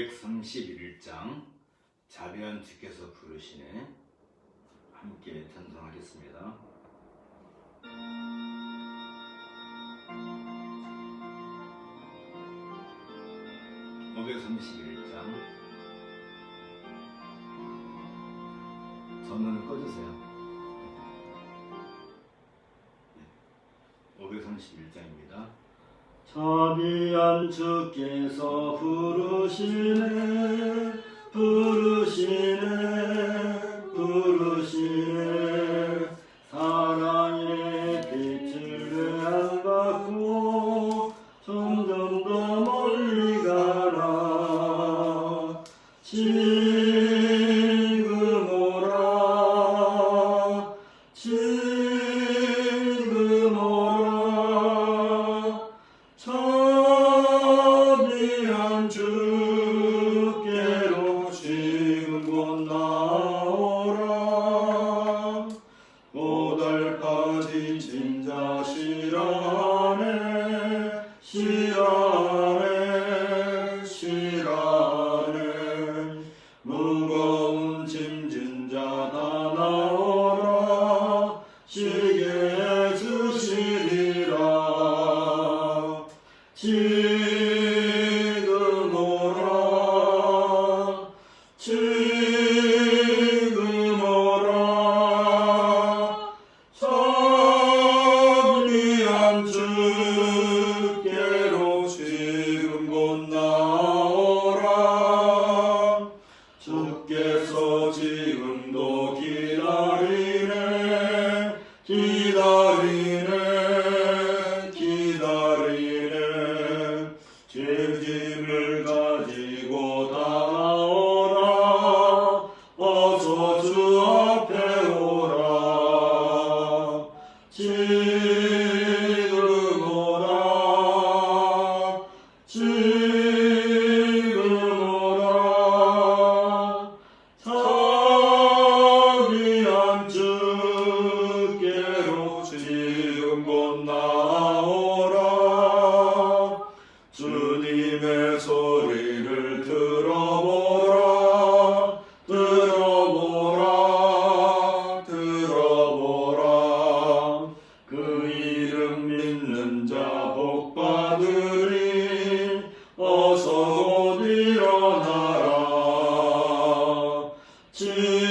531장 자비한 주께서 부르시네. 함께 찬송하겠습니다. 531장 전원을 꺼주세요. 531장입니다. 자비한 주께서 부르시네 사랑의 빛을 외양받고 점점 더 멀리 가라. 지금 오라 자비한 주께로 지금 곧 나오라. 고달까지 진자 실하네 무거운 짐진 자 다 나오라. 쉬게 해주시리라. 지금 오라 자비한 주께로 지금 곧 나오라. 주께서 지금도 기다리네 죄짐을 가지고 다가오라. 어서 주 앞에 오라. 지금 오라 자비한 주께로 지금 곧 나오라. 주님의 소리를 들어보라. 그 이름 믿는 자 복받으리. 어서 곧 일어나라. 지금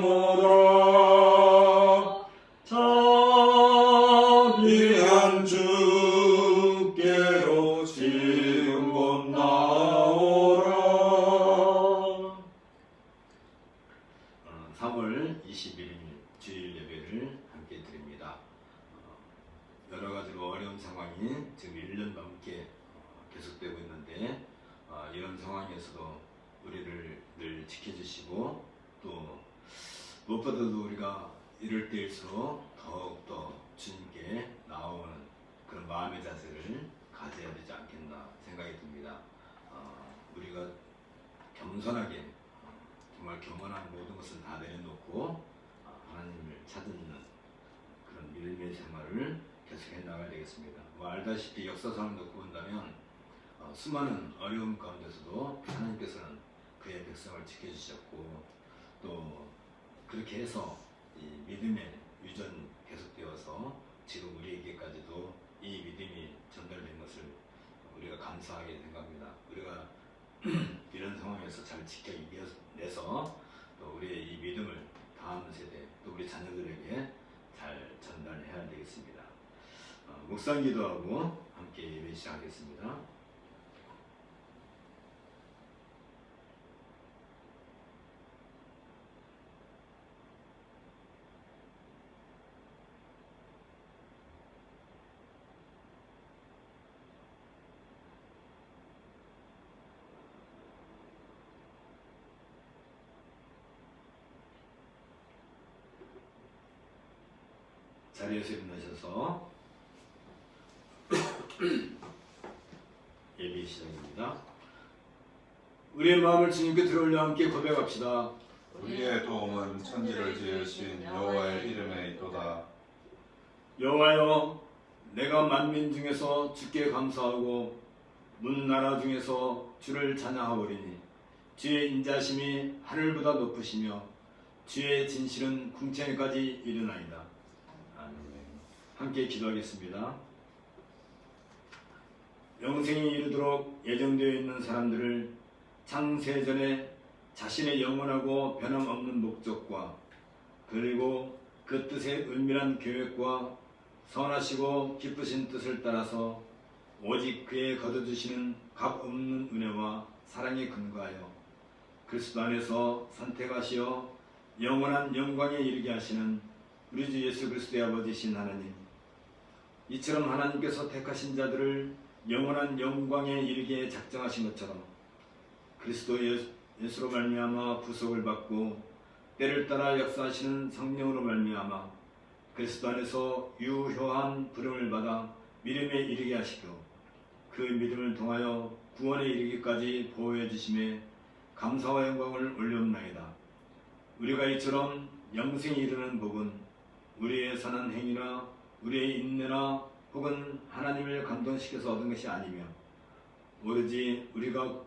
오라 자비한 주께로 지금 곧 나오라. 3월 21일 주일 예배를 함께 드립니다. 여러 가지로 어려운 상황이 지금 1년 넘게 계속되고 있는데 이런 상황에서도 우리를 늘 지켜주시고 또 무엇보다도 우리가 이럴 때일수록 더욱더 주님께 나오는 그런 마음의 자세를 가져야 되지 않겠나 생각이 듭니다. 우리가 겸손하게 정말 경건한 모든 것을 다 내려놓고 하나님을 찾는 그런 믿음의 생활을 계속해 나가야 되겠습니다. 알다시피 역사상을 놓고 본다면 수많은 어려움 가운데서도 하나님께서는 그의 백성을 지켜주셨고 또 그렇게 해서 이 믿음의 유전 계속되어서 지금 우리에게까지도 이 믿음이 전달된 것을 우리가 감사하게 생각합니다. 우리가 이런 상황에서 잘 지켜 이겨내서 또 우리의 이 믿음을 다음 세대 또 우리 자녀들에게 잘 전달해야 되겠습니다. 묵상 기도하고 함께 예배 시작하겠습니다. 자리에서 일어나셔서 예배 시작입니다. 우리의 마음을 주님께 들어올려 함께 고백합시다. 우리의 도움은 천지를 지으신 여호와의 이름에 있도다. 여호와여, 내가 만민 중에서 주께 감사하고 문나라 중에서 주를 찬양하오리니 주의 인자심이 하늘보다 높으시며 주의 진실은 궁창에까지 이르나이다. 아멘. 함께 기도하겠습니다. 영생이 이르도록 예정되어 있는 사람들을 창세전에 자신의 영원하고 변함없는 목적과 그리고 그 뜻의 은밀한 계획과 선하시고 기쁘신 뜻을 따라서 오직 그의 거둬주시는 값없는 은혜와 사랑에 근거하여 그리스도 안에서 선택하시어 영원한 영광에 이르게 하시는 우리 주 예수 그리스도의 아버지신 하나님, 이처럼 하나님께서 택하신 자들을 영원한 영광에 이르게 작정하신 것처럼 그리스도 예수로 말미암아 구속을 받고 때를 따라 역사하시는 성령으로 말미암아 그리스도 안에서 유효한 부름을 받아 믿음에 이르게 하시고 그 믿음을 통하여 구원에 이르기까지 보호해 주심에 감사와 영광을 올려옵나이다. 우리가 이처럼 영생에 이르는 복은 우리의 선한 행위나 우리의 인내나 혹은 하나님을 감동시켜서 얻은 것이 아니며 오로지 우리가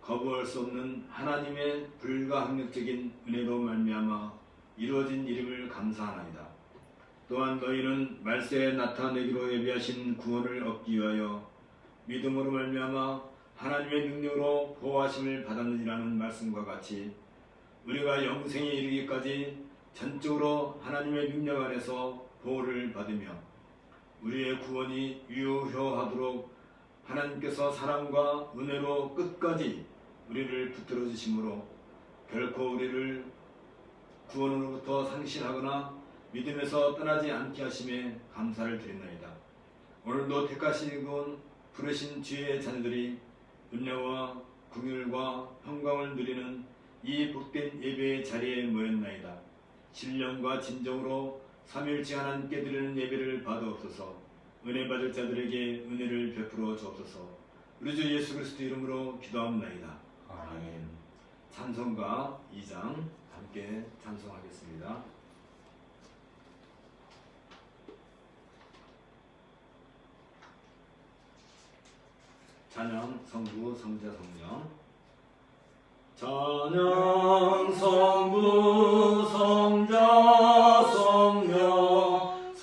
거부할 수 없는 하나님의 불가항력적인 은혜로 말미암아 이루어진 일임을 감사하나이다. 또한 너희는 말세에 나타내기로 예비하신 구원을 얻기 위하여 믿음으로 말미암아 하나님의 능력으로 보호하심을 받았느니라는 말씀과 같이 우리가 영생에 이르기까지 전적으로 하나님의 능력 안에서 보호를 받으며 우리의 구원이 유효하도록 하나님께서 사랑과 은혜로 끝까지 우리를 붙들어 주심으로 결코 우리를 구원으로부터 상실하거나 믿음에서 떠나지 않게 하심에 감사를 드리나이다. 오늘도 택하시고 부르신 주의 자녀들이 은혜와 긍휼과 평강을 누리는 이 복된 예배의 자리에 모였나이다. 신령과 진정으로 삼일째 하나님께 드리는 예배를 받아옵소서. 은혜 받을 자들에게 은혜를 베풀어 주옵소서. 우리 주 예수 그리스도 이름으로 기도합나이다. 아멘. 찬송가 2장 함께 찬송하겠습니다. 찬양 성부 성자 성령. 찬양 성부 성자 성령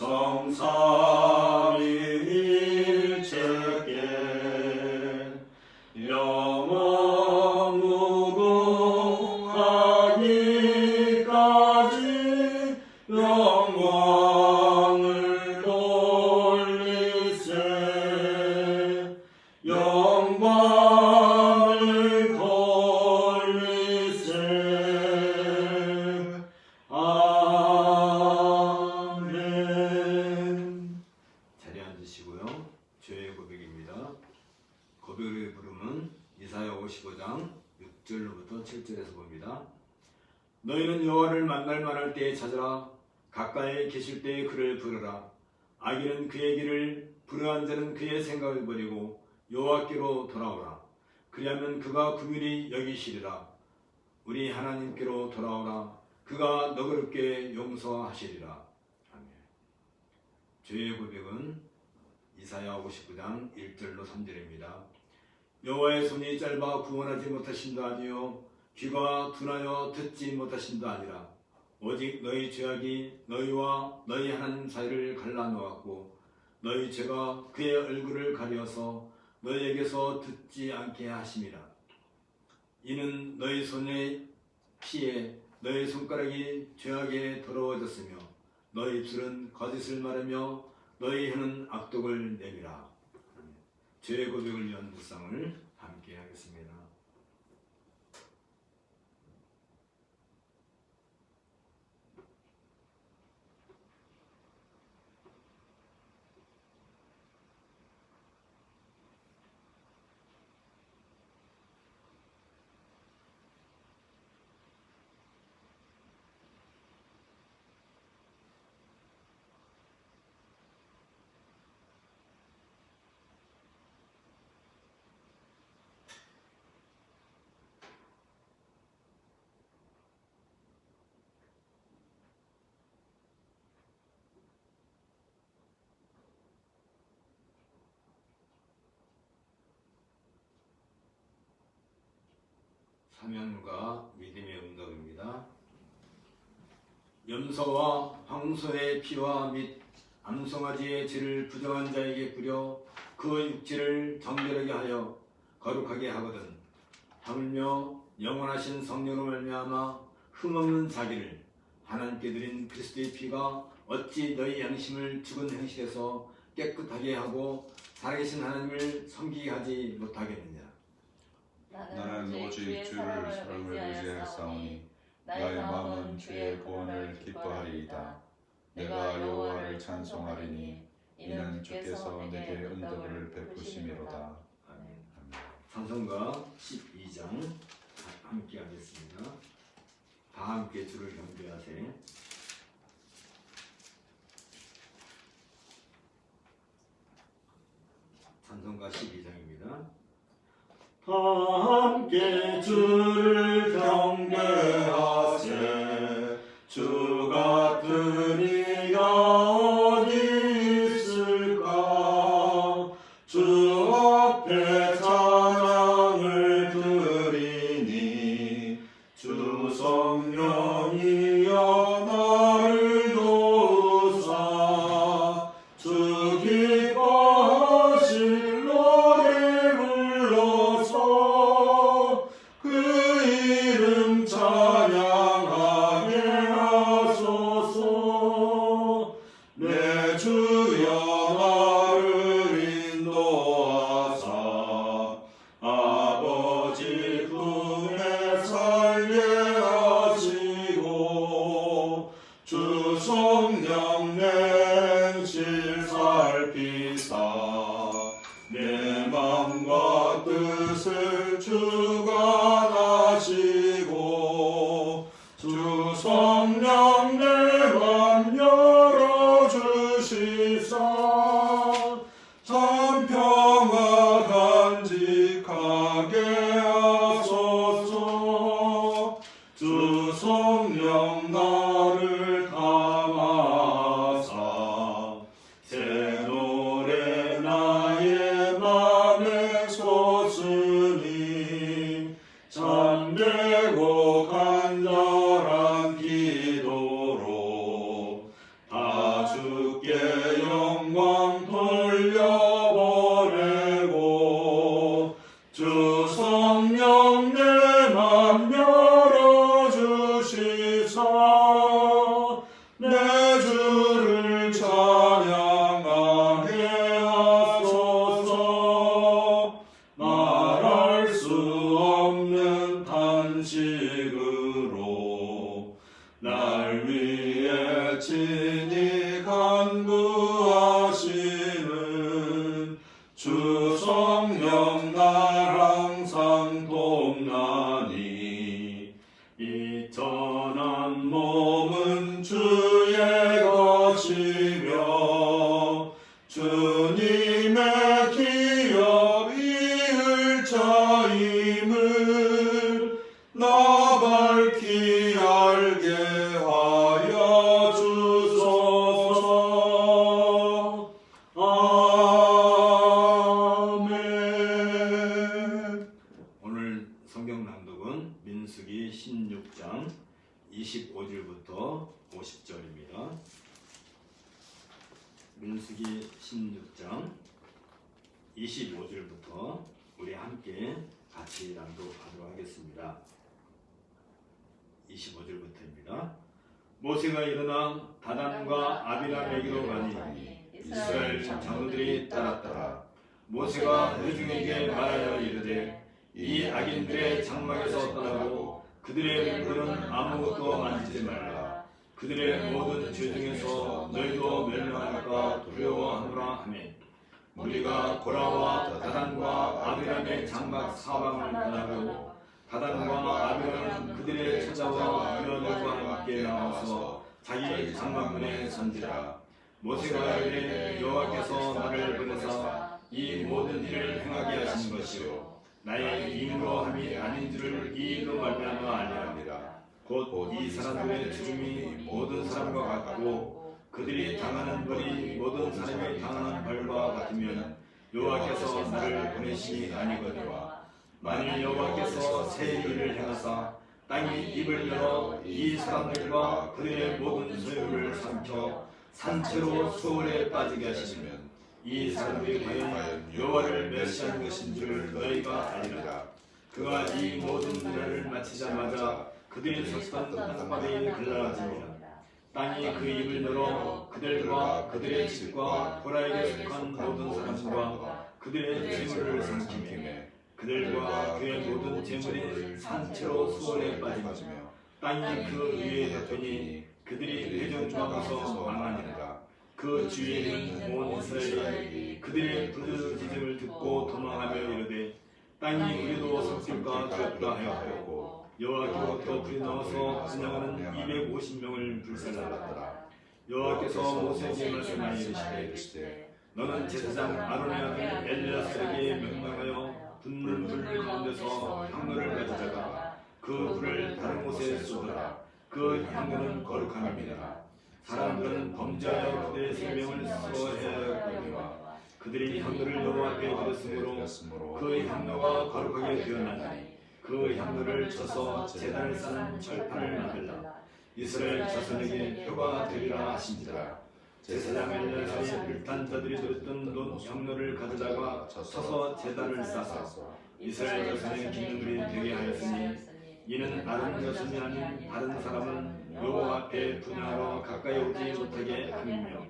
성삼위일체께 영원 무궁하기까지 영광을 돌리세. 영광을 돌리세. 아멘. 자리에 앉으시고요. 죄의 고백입니다. 고백의 부름은 이사야 55장 6절로부터 7절에서 봅니다. 너희는 여호와를 만날 만할 때에 찾으라. 가까이 계실 때에 그를 부르라. 악인은 그의 길을, 불의한 자는 그의 생각을 버리고 여호와께로 돌아오라. 그리하면 그가 긍휼히 여기시리라. 우리 하나님께로 돌아오라. 그가 너그럽게 용서하시리라. 아멘. 죄의 고백은 이사야 59장 1절로 3절입니다. 여호와의 손이 짧아 구원하지 못하신도 아니요 귀가 둔하여 듣지 못하신도 아니라 오직 너희 죄악이 너희와 너희 하나님 사이를 갈라놓았고 너희 죄가 그의 얼굴을 가려서 너희에게서 듣지 않게 하심이라. 이는 너희 손의 피에 너희 손가락이 죄악에 더러워졌으며 너희 입술은 거짓을 말하며 너희 혀는 악독을 내미라. 죄의 고백을 위한 묵상을 함께 하겠습니다. 사명과 믿음의 응답입니다. 염소와 황소의 피와 및 암송아지의 죄를 부정한 자에게 뿌려 그 육체를 정결하게 하여 거룩하게 하거든. 하물며 영원하신 성령으로 말미암아 흠없는 자기를 하나님께 드린 그리스도의 피가 어찌 너희 양심을 죽은 행실에서 깨끗하게 하고 살아계신 하나님을 섬기게 하지 못하겠느냐. 나는 오직 주를 사랑을 의지하였사오니 나의 마음은 주의 구원을 기뻐하리이다. 내가 여호와를 찬송하리니 이는 주께서 내게 은덕을 베푸심이로다. 아멘. 찬송가 12장 함께 하겠습니다. 다 함께 주를 경배하세. 찬송가 12장입니다. 다 함께 주를 경배하세. 주 같은 이가 어디 있을까. 주 앞에 찬양을 드리니 주 성령이여 나를 도우사. 주 기뻐하실 노래 불러서 그 이름 찬양하게 하소서. 내 주여 나를 인도하사 아버지 품에 살게 하시고 주 성령 냉실 살피사 내 맘과 뜻을 주관하시고 주 성령 내 맘 열어주시사 참 평화 간직하게 하소서. 주 성령 나를 감하사 새 노래 나의 맘에 솟으니 참되고 간절한 기도로 다 주께 영광 돌려보내고 주 성령 내 맘 열어주시사 내 주를 찬양하게 하소서. 말할 수 없는 탄식으로 날 위해 친히 간구하시는 주 성령 날 항상 돕나니 이 전한 몸은 주의 것이며 주님의 기업 이을 자임을 나 밝히 알게 하여 주소서. 아멘. 오늘 성경 낭독은 민수기 16장 25절부터 50절입니다. 민수기 16장 25절부터 우리 함께 같이 낭독하도록 하겠습니다. 25절부터입니다. 모세가 일어나 다단과 아비람에게로 가니 이스라엘 장로들이 따랐더라. 모세가 회중에게 말하여 이르되 이 악인들의 장막에서 떠나고 그들의 물건은 아무것도 만지지 말라. 그들의 모든 죄 중에서 너희도 멸망할까 두려워하노라 하며 우리가 고라와 다단과 아비람의 장막 사방을 떠나고 다단과 아비람은 그들의 처자와 유언들과 함께 나와서 자기 장막문에 선지라. 모세가 이르되 여호와께서 나를 보내사 이 모든 일을 행하게 하신 것이요 나의 임으로 함이 아닌 줄을 이 일로 말미암아 아니하리라. 곧 이 사람들의 죽음이 모든 사람과 같고 그들이 당하는 벌이 모든 사람이 당하는 벌과 같으면 여호와께서 나를 보내심이 아니거니와 만일 여호와께서 새 일을 행하사 땅이 입을 열어 이 사람들과 그들의 모든 소유를 삼켜 산채로 수월에 빠지게 하시면 이 사람들이 과연 여호와를 멸시한 것인 줄 너희가 알리라. 그가 이 모든 일을 마치자마자 그들이 섰던 땅바닥이 갈라지니라. 땅이 그 입을 열어 그들과 그들의 집과 고라에게 속한 모든 사람과 그들의 재물을 삼키며 그들과 그의 모든 재물이 산채로 수월에 빠지며 땅이 그 위에 덮으니 그들이 회중 가운데서 망하니라. 그 주위에 있는 온 이스라엘이 그들의 부르짖음을 듣고 도망하며 이르되 땅이 우리도 섞일까 두렵다 하였고 여호와께로부터 불이 나와서 지나가는 250명을 불살랐더라. 여호와께서 모세에게 말씀하여 이르시되 너는 제사장 아론의 아들 엘리야사에게 명령하여 붙는 불 가운데서 향로를 가져다가 그 불을 다른 곳에 쏟아라. 그 향로는 거룩함이니라. 사람들은 범죄하여 그들의 생명을 스스로해야 하거니와 그들이 향로를 여호와 앞에 드렸으므로 그 향로가 거룩하게 되었나니 그 향로를 쳐서 제단을 쌓는 철판을 만들라. 이스라엘 자손에게 표가 되리라 하신지라. 제사장 엘리야사의 일단자들이 드렸던 논 향로를 가져다가 쳐서 제단을 쌓아 이스라엘 자손의 기념물이 되게 하였으니 이는 아론 자손이 아닌 다른 사람은 여호와 앞에 분향하러 가까이 오지 못하게 함이며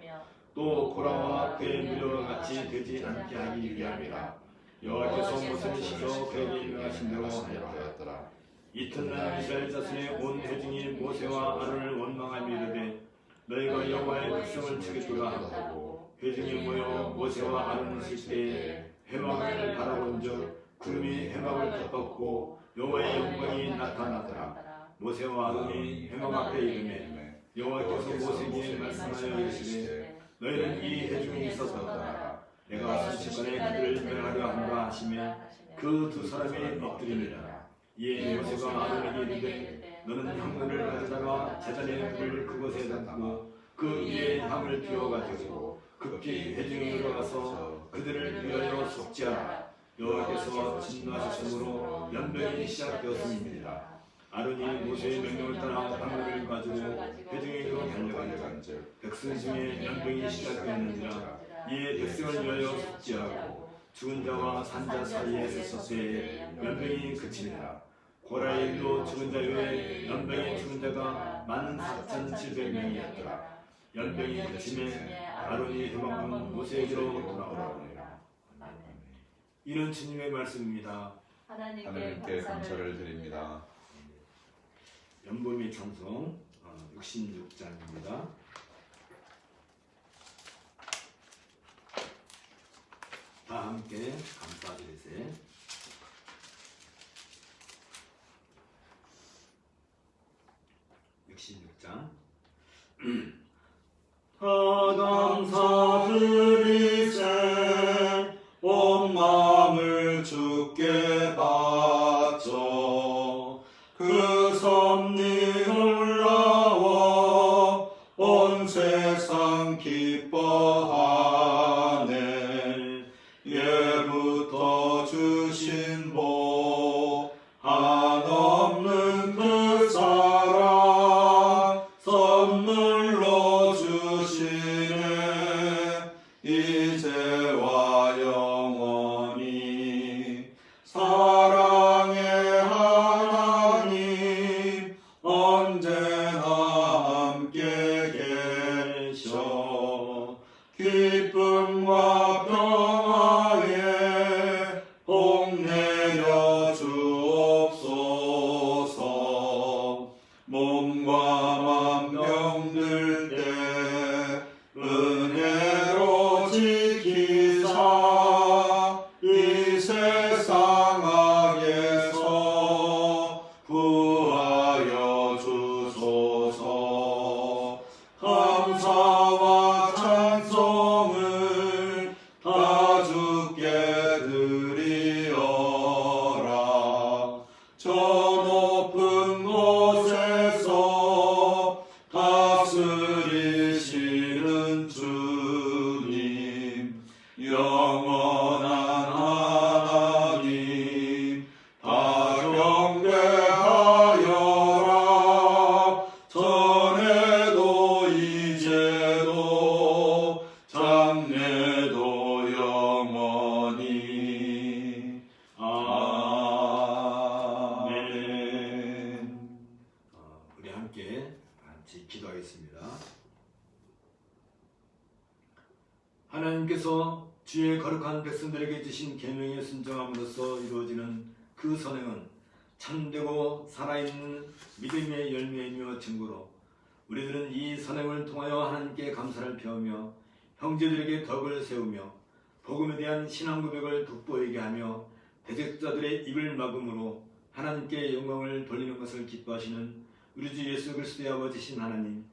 또 고라와 그의 무리와 같이 되지 않게 하기 위함이라. 여호와께서 모세를 시켜 그에게 명하신 대로 하였더라. 이튿날 이스라엘 자손의 온 회중이 모세와 아론을 원망하며 이르되 너희가 여호와의 백성을 치겠도다 하고 회중이 모여 모세와 아론을 쓸 때에 회막을 바라본즉 구름이 회막을 덮었고 여호와의 영광이 나타나더라. 모세와 아론이 회막 앞에 이르매 여호와께서 모세에게 말씀하여 이르시되 너희는 이 회중이 있었다. 내가 순식간에 그들을 멸하려 한다 하시며 그 두 사람이 엎드리니라. 이에 모세가 아론에게 이르되 너는 향로를 가져다가 제단의 불을 그곳에 담고 그 위에 향을 피워가지고 급히 회중에 들어가서 그들을 위하여 속죄하라. 여호와께서 진노하셨으므로 연병이 시작되었음이니라. 아론이 모세의 명령을 따라 향로를 가지고 회중에게로 달려간즉 백성 중에 연병이 시작되었느니라. 이에 백성을 위하여 속죄하고 죽은 자와 산자 사이에 섰을 때에 연병이 그치니라. 고라의 일도 죽은 자 외에 연병에 죽은 자가 14,700명이었더라. 연병이 그침에 아론이 회막문 모세에게로 돌아오니라. 이는 주님의 말씀입니다. 하나님께 감사를 드립니다. 연보미 찬송 66장입니다. 다 함께 감사드리세. 다 감사드리세. 온 마음을 주께 바쳐 그 섭리 놀라워 온 세상 기뻐하네. 예부터 주신 복 한없는 그 사랑 선물로 주시네. 이 하나님께서 주의 거룩한 백성들에게 주신 계명에 순종함으로써 이루어지는 그 선행은 참되고 살아있는 믿음의 열매이며 증거로 우리들은 이 선행을 통하여 하나님께 감사를 표하며 형제들에게 덕을 세우며 복음에 대한 신앙 고백을 돋보이게 하며 대적자들의 입을 막음으로 하나님께 영광을 돌리는 것을 기뻐하시는 우리 주 예수 그리스도의 아버지신 하나님,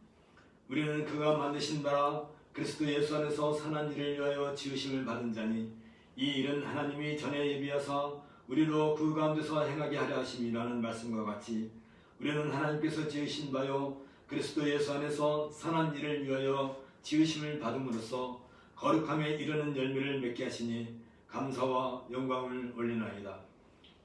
우리는 그가 만드신 바라 그리스도 예수 안에서 선한 일을 위하여 지으심을 받은 자니 이 일은 하나님이 전에 예비하사 우리로 그 가운데서 행하게 하려 하심이라는 말씀과 같이 우리는 하나님께서 지으신 바요 그리스도 예수 안에서 선한 일을 위하여 지으심을 받음으로써 거룩함에 이르는 열매를 맺게 하시니 감사와 영광을 올리나이다.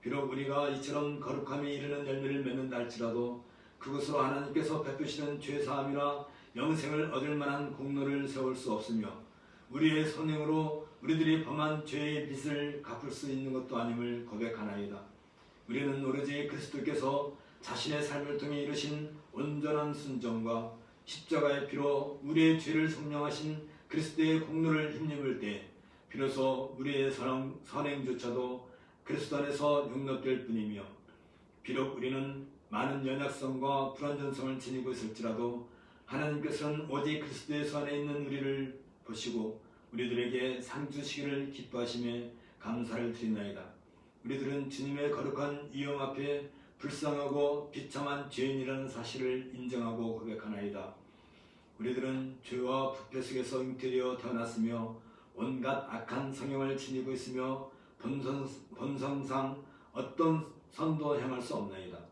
비록 우리가 이처럼 거룩함에 이르는 열매를 맺는다 할지라도 그것으로 하나님께서 베푸시는 죄사함이나 영생을 얻을 만한 공로를 세울 수 없으며 우리의 선행으로 우리들이 범한 죄의 빚을 갚을 수 있는 것도 아님을 고백하나이다. 우리는 오로지 그리스도께서 자신의 삶을 통해 이루신 온전한 순종과 십자가의 피로 우리의 죄를 속량하신 그리스도의 공로를 힘입을 때 비로소 우리의 선행조차도 그리스도 안에서 용납될 뿐이며 비록 우리는 많은 연약성과 불완전성을 지니고 있을지라도 하나님께서는 오직 그리스도의 안에 있는 우리를 보시고 우리들에게 상 주시기를 기뻐하시며 감사를 드리나이다. 우리들은 주님의 거룩한 이영 앞에 불쌍하고 비참한 죄인이라는 사실을 인정하고 고백하나이다. 우리들은 죄와 부패 속에서 잉태되어 태어났으며 온갖 악한 성향을 지니고 있으며 본성상 어떤 선도 행할 수 없나이다.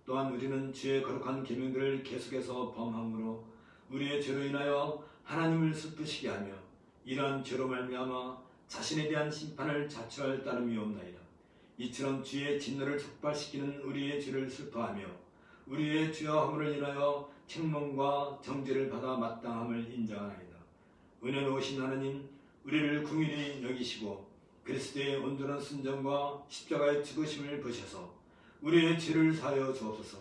또한 우리는 주의 거룩한 계명들을 계속해서 범함으로 우리의 죄로 인하여 하나님을 슬프시게 하며 이러한 죄로 말미암아 자신에 대한 심판을 자초할 따름이 없나이다. 이처럼 주의 진노를 촉발시키는 우리의 죄를 슬퍼하며 우리의 죄와 허물을 인하여 책망과 정죄를 받아 마땅함을 인정하나이다. 은혜로우신 하나님, 우리를 긍휼히 여기시고 그리스도의 온전한 순종과 십자가의 죽으심을 보셔서 우리의 죄를 사하여 주옵소서.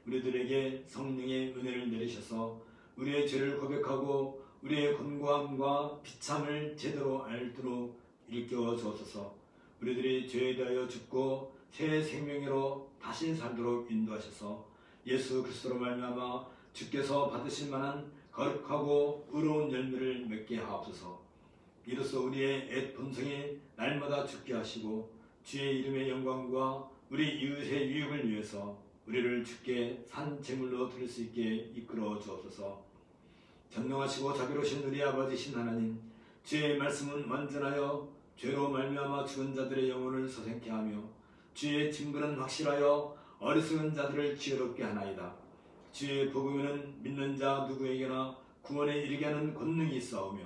우리들에게 성령의 은혜를 내리셔서 우리의 죄를 고백하고 우리의 곤고함과 비참을 제대로 알도록 일깨워 주옵소서. 우리들이 죄에 대하여 죽고 새 생명으로 다시 살도록 인도하셔서 예수 그리스도로 말미암아 주께서 받으실 만한 거룩하고 의로운 열매를 맺게 하옵소서. 이로써 우리의 옛 본성이 날마다 죽게 하시고 주의 이름의 영광과 우리 이웃의 유익을 위해서 우리를 주께 산 제물로 드릴 수 있게 이끌어 주옵소서. 전능하시고 자비로우신 우리 아버지신 하나님, 주의 말씀은 완전하여 죄로 말미암아 죽은 자들의 영혼을 서생케 하며 주의 증거는 확실하여 어리석은 자들을 지혜롭게 하나이다. 주의 복음에는 믿는 자 누구에게나 구원에 이르게 하는 권능이 있사오며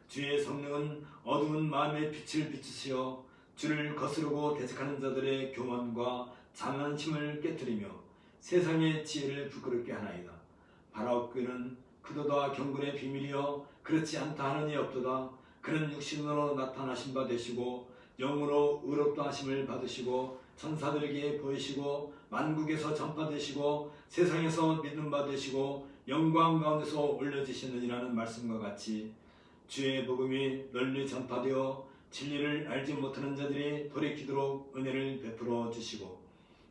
주의 성령은 어두운 마음의 빛을 비추시어 주를 거스르고 대적하는 자들의 교만과 장난심을 깨뜨리며 세상의 지혜를 부끄럽게 하나이다. 바라옵기는 그도다 경건의 비밀이여 그렇지 않다 하는 이 없도다. 그는 육신으로 나타나신 바 되시고 영으로 의롭다 하심을 받으시고 천사들에게 보이시고 만국에서 전파되시고 세상에서 믿는 바 되시고 영광 가운데서 올려지시느니라는 말씀과 같이 주의 복음이 널리 전파되어 진리를 알지 못하는 자들이 돌이키도록 은혜를 베풀어 주시고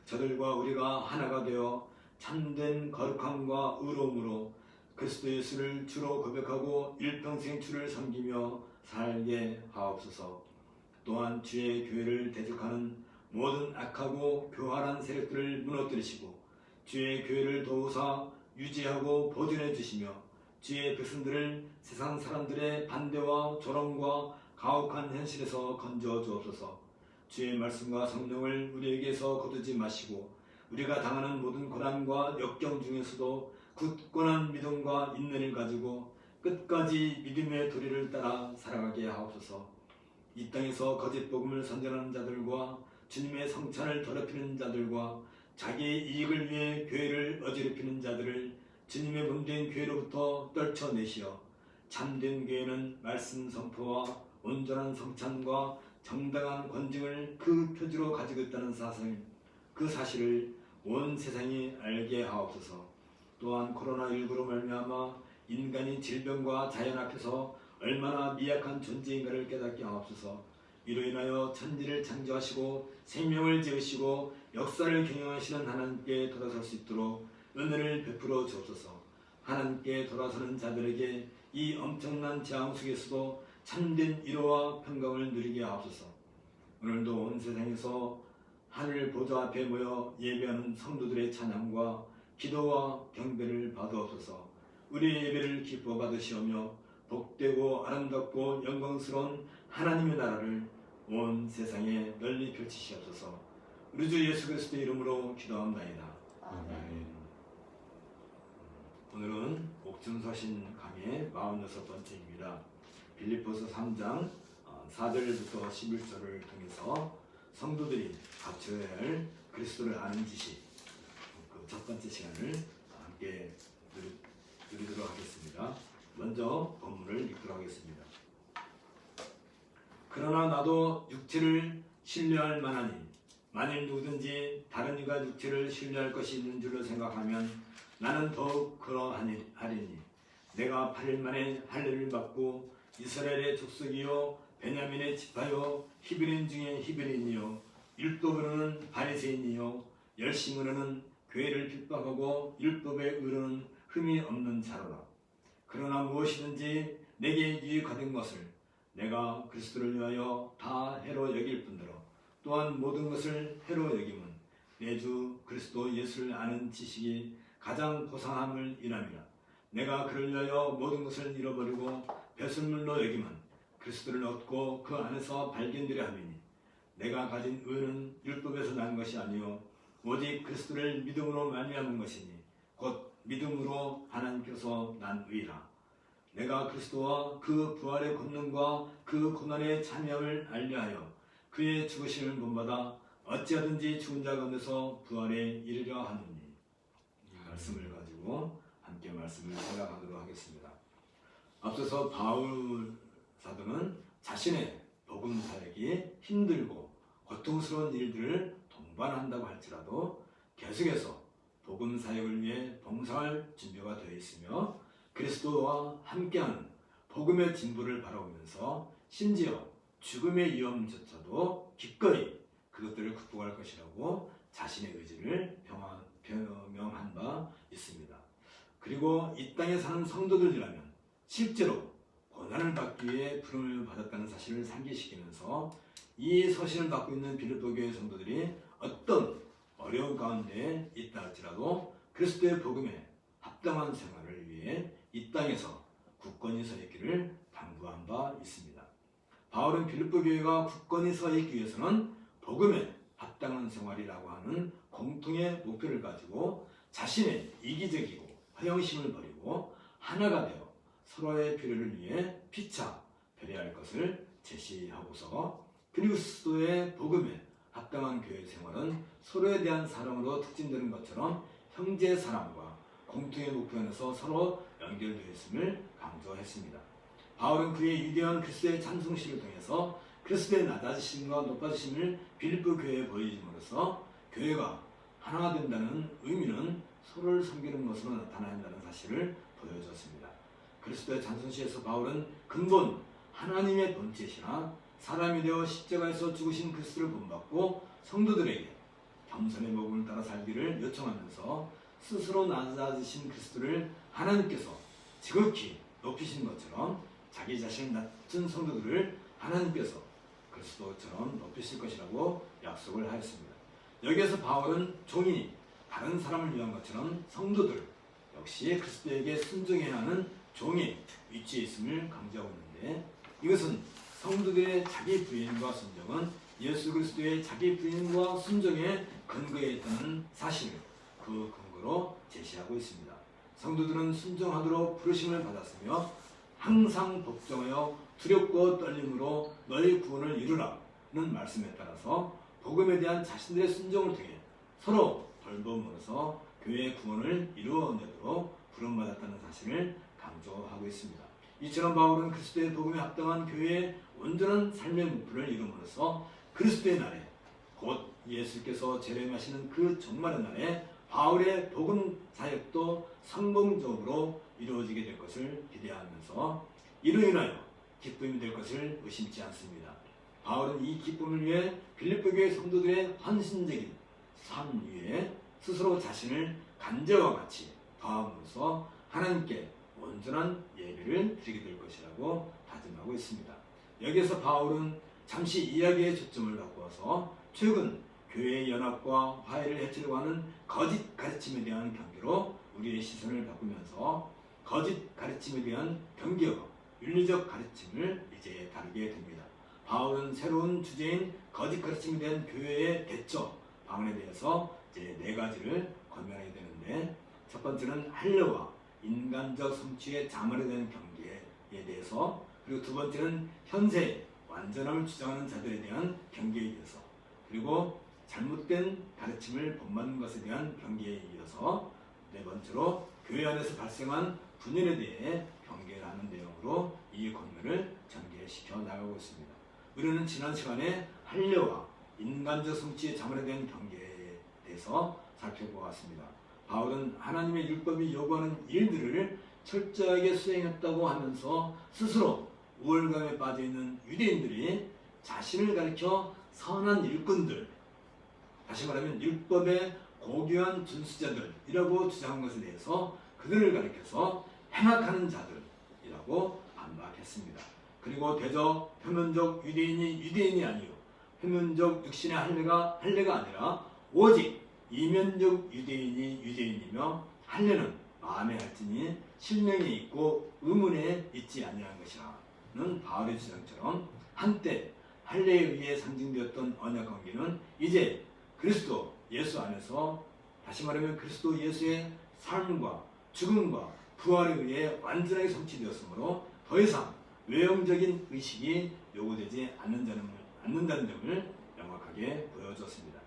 저들과 우리가 하나가 되어 참된 거룩함과 의로움으로 그리스도 예수를 주로 고백하고 일평생 주를 섬기며 살게 하옵소서. 또한 주의 교회를 대적하는 모든 악하고 교활한 세력들을 무너뜨리시고 주의 교회를 도우사 유지하고 보존해 주시며 주의 백성들을 세상 사람들의 반대와 조롱과 가혹한 현실에서 건져 주옵소서. 주의 말씀과 성령을 우리에게서 거두지 마시고 우리가 당하는 모든 고난과 역경 중에서도 굳건한 믿음과 인내를 가지고 끝까지 믿음의 도리를 따라 살아가게 하옵소서. 이 땅에서 거짓 복음을 선전하는 자들과 주님의 성찬을 더럽히는 자들과 자기의 이익을 위해 교회를 어지럽히는 자들을 주님의 몸된 교회로부터 떨쳐내시어 참된 교회는 말씀 선포와 온전한 성찬과 정당한 권징을 그 표지로 가지고 있다는 그 사실을 온 세상이 알게 하옵소서. 또한 코로나19로 말미암아 인간이 질병과 자연 앞에서 얼마나 미약한 존재인가를 깨닫게 하옵소서. 이로 인하여 천지를 창조하시고 생명을 지으시고 역사를 경영하시는 하나님께 돌아설 수 있도록 은혜를 베풀어 주옵소서. 하나님께 돌아서는 자들에게 이 엄청난 재앙 속에서도 참된 위로와 평강을 누리게 하옵소서. 오늘도 온 세상에서 하늘 보좌 앞에 모여 예배하는 성도들의 찬양과 기도와 경배를 받으옵소서. 우리의 예배를 기뻐 받으시오며 복되고 아름답고 영광스러운 하나님의 나라를 온 세상에 널리 펼치시옵소서. 우리 주 예수 그리스도의 이름으로 기도합나이다. 아멘. 오늘은 옥중서신 강의 46번째입니다. 빌립보서 3장 4절부터 11절을 통해서 성도들이 갖춰야 할 그리스도를 아는 지식, 그 첫 번째 시간을 함께 누리도록 하겠습니다. 먼저 본문을 읽도록 하겠습니다. 그러나 나도 육체를 신뢰할 만하니 만일 누구든지 다른 이가 육체를 신뢰할 것이 있는 줄로 생각하면 나는 더욱 그러하리니 내가 8일 만에 할례를 받고 이스라엘의 족속이요 베냐민의 지파요 히브리인 중에 히브리인이요 율법으로는 바리새인이요 열심으로는 교회를 핍박하고 율법에 의로는 흠이 없는 자로라. 그러나 무엇이든지 내게 유익하던 것을 내가 그리스도를 위하여 다 해로 여길 뿐더러 또한 모든 것을 해로 여김은 내 주 그리스도 예수를 아는 지식이 가장 고상함을 인함이라. 내가 그를 위하여 모든 것을 잃어버리고 배설물로 여김은 그리스도를 얻고 그 안에서 발견되려 함이니 내가 가진 의는 율법에서 난 것이 아니요 오직 그리스도를 믿음으로 말미암은 것이니 곧 믿음으로 하나님께서 난 의라. 내가 그리스도와 그 부활의 권능과 그 고난의 참여를 알려하여 그의 죽으심을 본받아 어찌하든지 죽은 자 가운데서 부활에 이르려 하느니. 이 말씀을 가지고 함께 말씀을 생각하도록 하겠습니다. 앞서서 바울 사도는 자신의 복음 사역이 힘들고 고통스러운 일들을 동반한다고 할지라도 계속해서 복음 사역을 위해 봉사할 준비가 되어 있으며 그리스도와 함께하는 복음의 진보를 바라보면서 심지어 죽음의 위험조차도 기꺼이 그것들을 극복할 것이라고 자신의 의지를 표명한 바 있습니다. 그리고 이 땅에 사는 성도들이라면 실제로 고난을 받기 위해 부름을 받았다는 사실을 상기시키면서 이 서신을 받고 있는 빌립보 교회 성도들이 어떤 어려운 가운데 있다 할지라도 그리스도의 복음에 합당한 생활을 위해 이 땅에서 굳건히 서 있기를 당부한 바 있습니다. 바울은 빌립보 교회가 굳건히 서 있기 위해서는 복음에 합당한 생활이라고 하는 공통의 목표를 가지고 자신의 이기적이고 허영심을 버리고 하나가 되어 서로의 필요를 위해 피차 배려할 것을 제시하고서 그리스도의 복음에 합당한 교회 생활은 서로에 대한 사랑으로 특징되는 것처럼 형제 사랑과 공통의 목표 안에서 서로 연결되어 있음을 강조했습니다. 바울은 그의 위대한 그리스도의 찬송시를 통해서 그리스도의 낮아지심과 높아지심을 빌립보 교회에 보여줌으로써 교회가 하나가 된다는 의미는 서로를 섬기는 것으로 나타난다는 사실을 보여주었습니다. 그리스도의 찬송시에서 바울은 근본 하나님의 본체시나 사람이 되어 십자가에서 죽으신 그리스도를 본받고 성도들에게 겸손의 복음을 따라 살기를 요청하면서 스스로 낮아지신 그리스도를 하나님께서 지극히 높이신 것처럼 자기 자신을 낮춘 성도들을 하나님께서 그리스도처럼 높이실 것이라고 약속을 하였습니다. 여기에서 바울은 종이 다른 사람을 위한 것처럼 성도들 역시 그리스도에게 순종해야 하는 종의 위치에 있음을 강조하고 있는데 이것은 성도들의 자기 부인과 순종은 예수 그리스도의 자기 부인과 순종에 근거해 있다는 사실을 그 근거로 제시하고 있습니다. 성도들은 순종하도록 부르심을 받았으며 항상 복종하여 두렵고 떨림으로 너희 구원을 이루라는 말씀에 따라서 복음에 대한 자신들의 순종을 통해 서로 돌봄으로써 교회의 구원을 이루어내도록 부름받았다는 사실을 강조하고 있습니다. 이처럼 바울은 그리스도의 복음에 합당한 교회의 온전한 삶의 목표를 이룸으로써 그리스도의 날에 곧 예수께서 재림하시는 그 종말의 날에 바울의 복음 사역도 성공적으로 이루어지게 될 것을 기대하면서 이로 인하여 기쁨이 될 것을 의심치 않습니다. 바울은 이 기쁨을 위해 빌립보 교회 성도들의 헌신적인 삶 위에 스스로 자신을 간제와 같이 더함으로써 하나님께 온전한 예배를 드리게 될 것이라고 다짐하고 있습니다. 여기에서 바울은 잠시 이야기의 초점을 바꾸어서 최근 교회의 연합과 화해를 해치려고 하는 거짓 가르침에 대한 경계로 우리의 시선을 바꾸면서 거짓 가르침에 대한 경계와 윤리적 가르침을 이제 다루게 됩니다. 바울은 새로운 주제인 거짓 가르침에 대한 교회의 대처 방안에 대해서 이제 4가지를 권면하게 되는데, 첫 번째는 할례와 인간적 성취의 자만에 대한 경계에 대해서, 그리고 두 번째는 현세의 완전함을 주장하는 자들에 대한 경계에 이어서, 그리고 잘못된 가르침을 본받는 것에 대한 경계에 이어서 네 번째로 교회 안에서 발생한 분열에 대해 경계를 하는 내용으로 이 권면을 전개시켜 나가고 있습니다. 우리는 지난 시간에 할례와 인간적 성취의 자만에 대한 경계에 대해서 살펴보았습니다. 바울은 하나님의 율법이 요구하는 일들을 철저하게 수행했다고 하면서 스스로 우월감에 빠져있는 유대인들이 자신을 가리켜 선한 일꾼들, 다시 말하면 율법의 고귀한 준수자들이라고 주장한 것에 대해서 그들을 가리켜서 행악하는 자들이라고 반박했습니다. 그리고 대저 표면적 유대인이 아니요 표면적 육신의 할례가 아니라 오직 이면적 유대인이며 할례는 마음에 할지니 실명에 있고 의문에 있지 아니한 것이라는 바울의 주장처럼 한때 할례에 의해 상징되었던 언약 관계는 이제 그리스도 예수 안에서, 다시 말하면 그리스도 예수의 삶과 죽음과 부활에 의해 완전하게 성취되었으므로 더 이상 외형적인 의식이 요구되지 않는다는 점을 명확하게 보여줬습니다.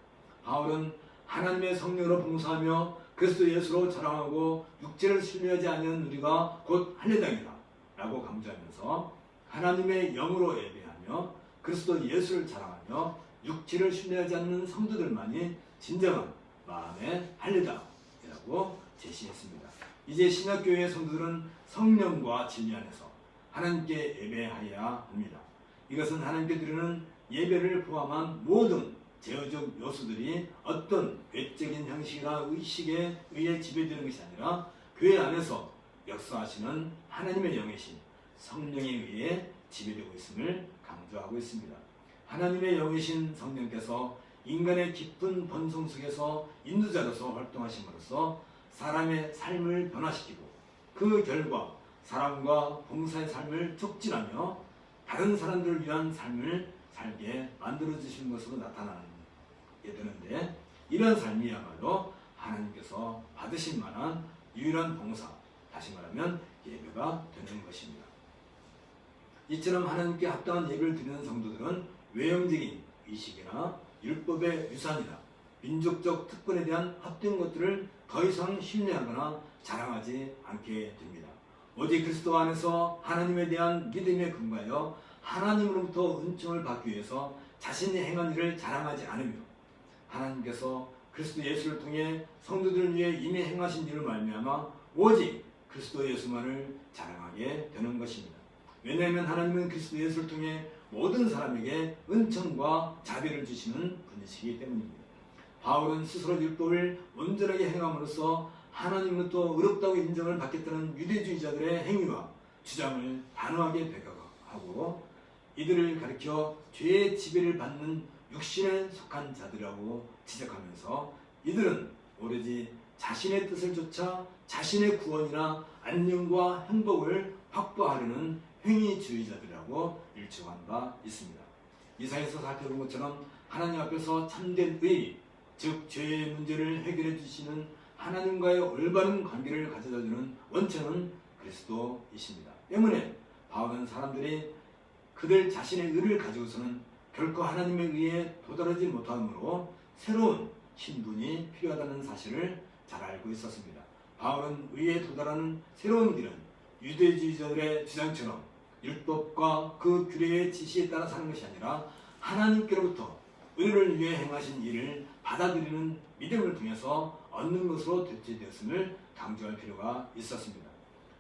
바울은 하나님의 성령으로 봉사하며 그리스도 예수로 자랑하고 육체를 신뢰하지 않는 우리가 곧 할례당이다 라고 강조하면서 하나님의 영으로 예배하며 그리스도 예수를 자랑하며 육체를 신뢰하지 않는 성도들만이 진정한 마음의 할례다라고 제시했습니다. 이제 신약교회의 성도들은 성령과 진리 안에서 하나님께 예배하여야 합니다. 이것은 하나님께 드리는 예배를 포함한 모든 제어적 요소들이 어떤 외적인 형식이나 의식에 의해 지배되는 것이 아니라 교회 안에서 역사하시는 하나님의 영이신 성령에 의해 지배되고 있음을 강조하고 있습니다. 하나님의 영이신 성령께서 인간의 깊은 본성 속에서 인도자로서 활동하심으로써 사람의 삶을 변화시키고 그 결과 사랑과 봉사의 삶을 촉진하며 다른 사람들을 위한 삶을 살게 만들어주시는 것으로 나타나게 되는데, 이런 삶이야말로 하나님께서 받으실 만한 유일한 봉사, 다시 말하면 예배가 되는 것입니다. 이처럼 하나님께 합당한 예배를 드리는 성도들은 외형적인 의식이나 율법의 유산이나 민족적 특권에 대한 헛된 것들을 더 이상 신뢰하거나 자랑하지 않게 됩니다. 오직 그리스도 안에서 하나님에 대한 믿음에 근거하여 하나님으로부터 은총을 받기 위해서 자신이 행한 일을 자랑하지 않으며 하나님께서 그리스도 예수를 통해 성도들을 위해 이미 행하신 일을 말미암아 오직 그리스도 예수만을 자랑하게 되는 것입니다. 왜냐하면 하나님은 그리스도 예수를 통해 모든 사람에게 은총과 자비를 주시는 분이시기 때문입니다. 바울은 스스로 율법을 온전하게 행함으로써 하나님으로부터 의롭다고 인정을 받겠다는 유대주의자들의 행위와 주장을 단호하게 배격하고 이들을 가리켜 죄의 지배를 받는 육신에 속한 자들이라고 지적하면서 이들은 오로지 자신의 뜻을 쫓아 자신의 구원이나 안녕과 행복을 확보하려는 행위주의자들이라고 일축한 바 있습니다. 이사에서 살펴본 것처럼 하나님 앞에서 참된 의, 즉 죄의 문제를 해결해 주시는 하나님과의 올바른 관계를 가져다주는 원천은 그리스도이십니다. 때문에 바울은 사람들이 그들 자신의 의를 가지고서는 결코 하나님에 의해 도달하지 못하므로 새로운 신분이 필요하다는 사실을 잘 알고 있었습니다. 바울은 의에 도달하는 새로운 길은 유대주의자들의 주장처럼 율법과 그 규례의 지시에 따라 사는 것이 아니라 하나님께로부터 의를 위해 행하신 일을 받아들이는 믿음을 통해서 얻는 것으로 대체되었음을 강조할 필요가 있었습니다.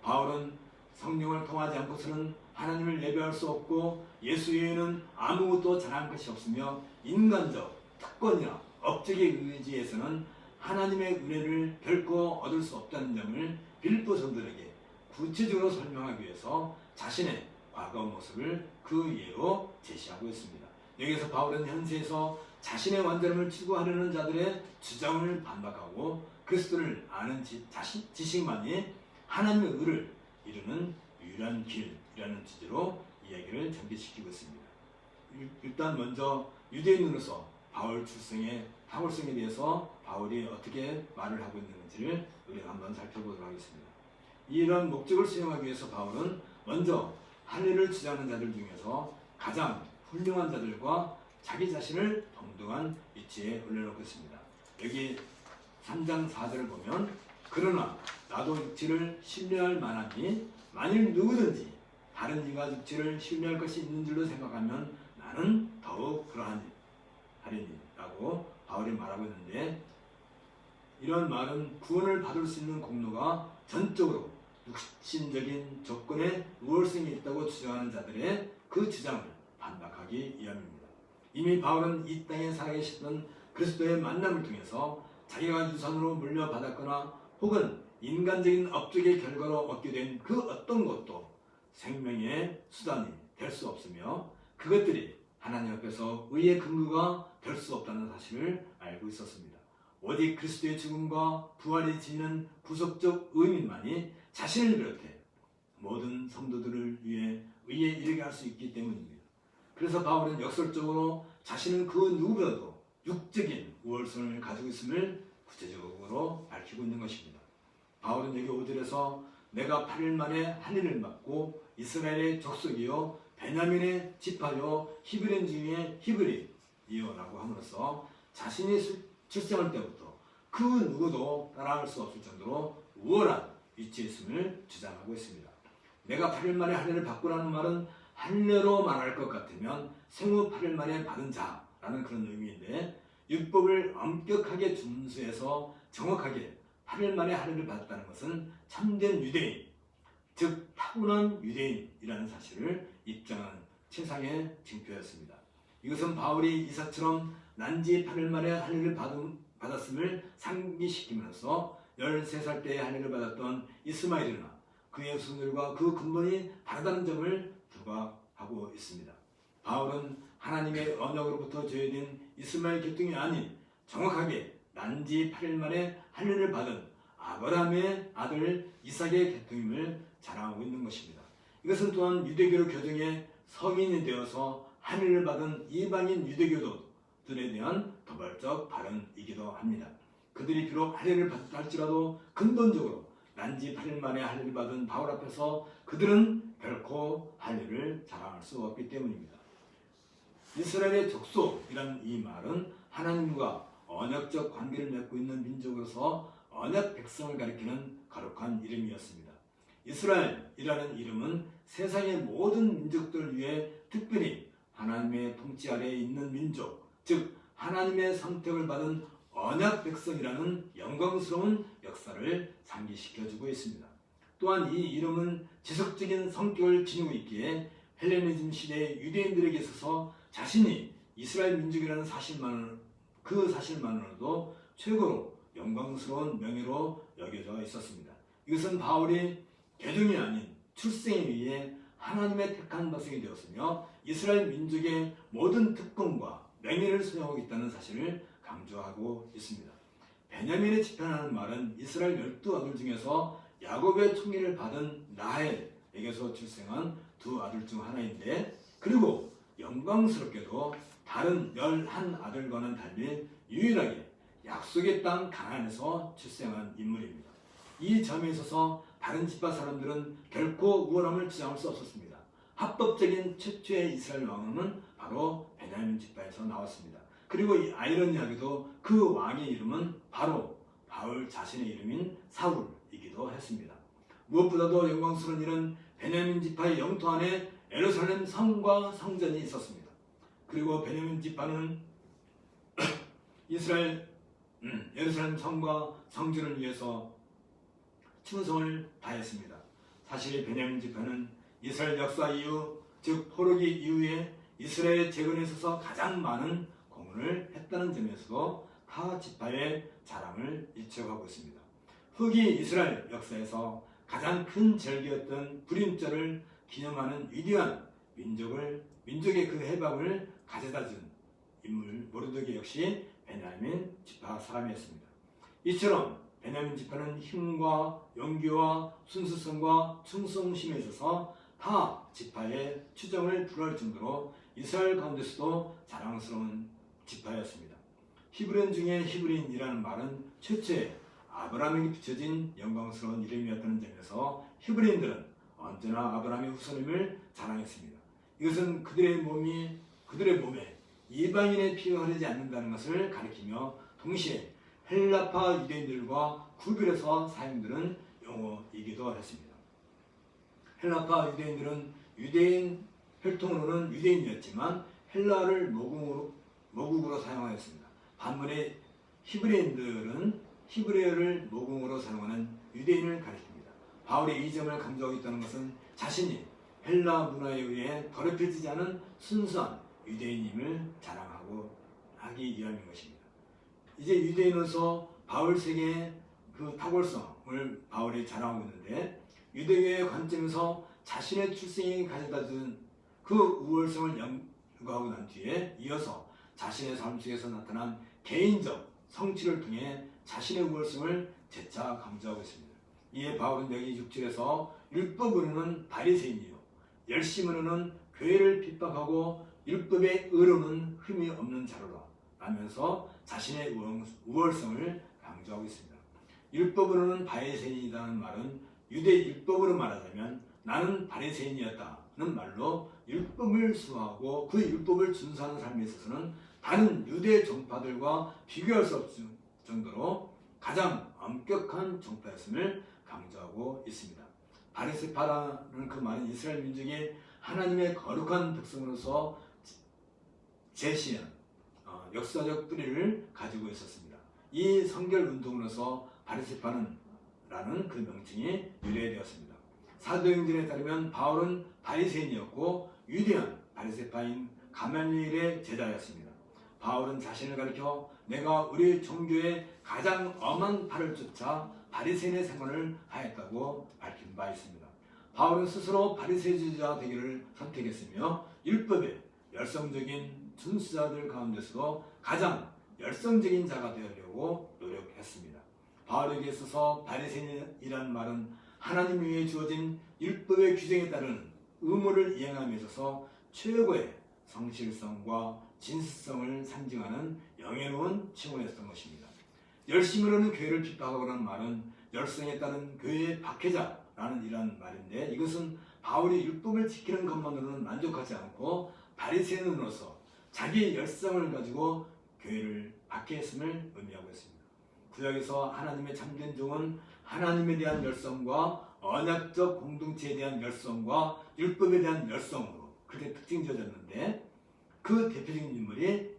바울은 성령을 통하지 않고서는 하나님을 예배할 수 없고 예수 외에는 아무것도 잘한 것이 없으며 인간적 특권이나 업적의 의지에서는 하나님의 은혜를 결코 얻을 수 없다는 점을 빌립보 성도들에게 구체적으로 설명하기 위해서 자신의 과거 모습을 그 예로 제시하고 있습니다. 여기서 바울은 현세에서 자신의 완전함을 추구하려는 자들의 주장을 반박하고 그리스도를 아는 지식만이 하나님의 의를 이루는 유일한 길이라는 주제로 이야기를 전개시키고 있습니다. 일단 먼저 유대인으로서 바울 출생의 탁월성에 대해서 바울이 어떻게 말을 하고 있는지를 우리가 한번 살펴보도록 하겠습니다. 이런 목적을 수행하기 위해서 바울은 먼저 할례를 주장하는 자들 중에서 가장 훌륭한 자들과 자기 자신을 동등한 위치에 올려놓고 있습니다. 여기 3장 4절을 보면 그러나 나도 육체를 신뢰할 만하니 만일 누구든지 다른 이가 육체를 신뢰할 것이 있는 줄로 생각하면 나는 더욱 그러하니 라고 바울이 말하고 있는데, 이런 말은 구원을 받을 수 있는 공로가 전적으로 육신적인 조건에 우월성이 있다고 주장하는 자들의 그 주장을 반박하기 위함입니다. 이미 바울은 이 땅에 살아계시던 그리스도의 만남을 통해서 자기가 유산으로 물려받았거나 혹은 인간적인 업적의 결과로 얻게 된 그 어떤 것도 생명의 수단이 될 수 없으며 그것들이 하나님 앞에서 의의 근거가 될 수 없다는 사실을 알고 있었습니다. 오직 그리스도의 죽음과 부활이 지니는 구속적 의미만이 자신을 비롯해 모든 성도들을 위해 의에 이르게 할 수 있기 때문입니다. 그래서 바울은 역설적으로 자신은 그 누구보다도 육적인 우월성을 가지고 있음을 구체적으로 밝히고 있는 것입니다. 바울은 여기 5절에서 내가 8일 만에 할례를 받고 이스라엘의 족속이요 베냐민의 지파요 히브리인 중에 히브리이요 라고 함으로써 자신이 출생할 때부터 그 누구도 따라할 수 없을 정도로 우월한 위치에 있음을 주장하고 있습니다. 내가 8일 만에 할례를 받고라는 말은 할례로 말할 것 같으면 생후 8일 만에 받은 자라는 그런 의미인데, 율법을 엄격하게 준수해서 정확하게 8일 만에 할례를 받았다는 것은 참된 유대인, 즉 타고난 유대인이라는 사실을 입증한 최상의 징표였습니다. 이것은 바울이 이삭처럼 난지 8일 만에 할례를 받았음을 상기시키면서 13살 때에 할례를 받았던 이스마엘이나 그의 후손들과 그 근본이 다르다는 점을 부각하고 있습니다. 바울은 하나님의 언약으로부터 제외된 이스마엘 계통이 아닌 정확하게 난지 8일 만에 할례를 받은 아브라함의 아들 이삭의 계통임을 자랑하고 있는 것입니다. 이것은 또한 유대교 교정의 성인이 되어서 할례를 받은 이방인 유대교도들에 대한 도발적 발언이기도 합니다. 그들이 비록 할례를 받았다 할지라도 근본적으로 난지 8일 만에 할례를 받은 바울 앞에서 그들은 결코 할례를 자랑할 수 없기 때문입니다. 이스라엘의 족속이라는 이 말은 하나님과 언약적 관계를 맺고 있는 민족으로서 언약 백성을 가리키는 거룩한 이름이었습니다. 이스라엘이라는 이름은 세상의 모든 민족들을 위해 특별히 하나님의 통치 아래에 있는 민족, 즉 하나님의 선택을 받은 언약 백성이라는 영광스러운 역사를 상기시켜주고 있습니다. 또한 이 이름은 지속적인 성격을 지니고 있기에 헬레니즘 시대의 유대인들에게 있어서 자신이 이스라엘 민족이라는 사실만으로도 최고로 영광스러운 명예로 여겨져 있었습니다. 이것은 바울이 개종이 아닌 출생에 의해 하나님의 택한 백성이 되었으며 이스라엘 민족의 모든 특권과 명예를 소유하고 있다는 사실을 강조하고 있습니다. 베냐민의 지파라는 말은 이스라엘 12아들 중에서 야곱의 총리를 받은 라헬에게서 출생한 두 아들 중 하나인데, 그리고 영광스럽게도 다른 11아들과는 달리 유일하게 약속의 땅 가나안에서 출생한 인물입니다. 이 점에 있어서 다른 지파 사람들은 결코 우월함을 주장할 수 없었습니다. 합법적인 최초의 이스라엘 왕은 바로 베냐민 지파에서 나왔습니다. 그리고 이 아이러니하게도 그 왕의 이름은 바로 바울 자신의 이름인 사울이기도 했습니다. 무엇보다도 영광스러운 일은 베냐민 지파의 영토 안에 예루살렘 성과 성전이 있었습니다. 그리고 베냐민 지파는 예루살렘 성과 성전을 위해서 충성을 다했습니다. 사실 베냐민 지파는 이스라엘 역사 이후, 즉 포로기 이후에 이스라엘 재건에 있어서 가장 많은 공헌을 했다는 점에서도 타 지파의 자랑을 일축하고 있습니다. 후기 이스라엘 역사에서 가장 큰 절기였던 불임절을 기념하는 위대한 민족의 그 해방을 가져다준 인물 모르드게 역시 베냐민 지파 사람이었습니다. 이처럼 베냐민 지파는 힘과 용기와 순수성과 충성심에 있어서 타 지파의 추정을 불허할 정도로 이스라엘 가운데서도 자랑스러운 지파였습니다. 히브리인 중에 히브리인이라는 말은 최초의 아브라함에게 붙여진 영광스러운 이름이었다는 점에서 히브리인들은 언제나 아브라함의 후손임을 자랑했습니다. 이것은 그들의 몸에 이방인의 피가 흐르지 않는다는 것을 가리키며 동시에 헬라파 유대인들과 구별해서 사용되는 용어이기도 했습니다. 헬라파 유대인들은 유대인 혈통으로는 유대인이었지만 헬라를 모국으로 사용하였습니다. 반면에 히브리인들은 히브리어를 모국어로 사용하는 유대인을 가리킵니다. 바울이 이 점을 강조하고 있다는 것은 자신이 헬라 문화에 의해 더럽혀지지 않은 순수한 유대인임을 자랑하고 하기 위함인 것입니다. 이제 유대인으로서 바울 세계의 그 탁월성을 바울이 자랑하고 있는데 유대교의 관점에서 자신의 출생이 가져다준 그 우월성을 연구하고 난 뒤에 이어서 자신의 삶 속에서 나타난 개인적 성취를 통해 자신의 우월성을 재차 강조하고 있습니다. 이에 바울은 여기 6절에서 율법으로는 바리새인이요 열심으로는 교회를 핍박하고 율법의 의로는 흠이 없는 자로라 라면서 자신의 우월성을 강조하고 있습니다. 율법으로는 바리새인이라는 말은 유대 율법으로 말하자면 나는 바리새인이었다는 말로 율법을 수호하고 그 율법을 준수하는 삶에 있어서는 다른 유대 종파들과 비교할 수 없을 정도로 가장 엄격한 종파였음을 강조하고 있습니다. 바리새파라는 그 말은 이스라엘 민족이 하나님의 거룩한 백성으로서 제시한 역사적 뿌리를 가지고 있었습니다. 이 성결 운동으로서 바리새파는 라는 그 명칭이 유래되었습니다. 사도행전에 따르면 바울은 바리새인이었고 위대한 바리새파인 가말리엘의 제자였습니다. 바울은 자신을 가리켜 내가 우리 종교의 가장 엄한 발을 쫓아 바리새인의 생활을 하였다고 밝힌 바 있습니다. 바울은 스스로 바리새인주의자 되기를 선택했으며 율법의 열성적인 준수자들 가운데서도 가장 열성적인 자가 되려고 노력했습니다. 바울에게 있어서 바리새인이라는 말은 하나님 위에 주어진 율법의 규정에 따른 의무를 이행함에 있어서 최고의 성실성과 진실성을 상징하는 영예로운 칭호였던 것입니다. 열심으로는 교회를 핍박하고라는 말은 열성에 따른 교회의 박해자라는 이런 말인데 이것은 바울이 율법을 지키는 것만으로는 만족하지 않고 바리새인으로서 자기의 열성을 가지고 교회를 박해했음을 의미하고 있습니다. 구약에서 하나님의 참된 종은 하나님에 대한 열성과 언약적 공동체에 대한 열성과 율법에 대한 열성으로 그렇게 특징 지어졌는데 그 대표적인 인물이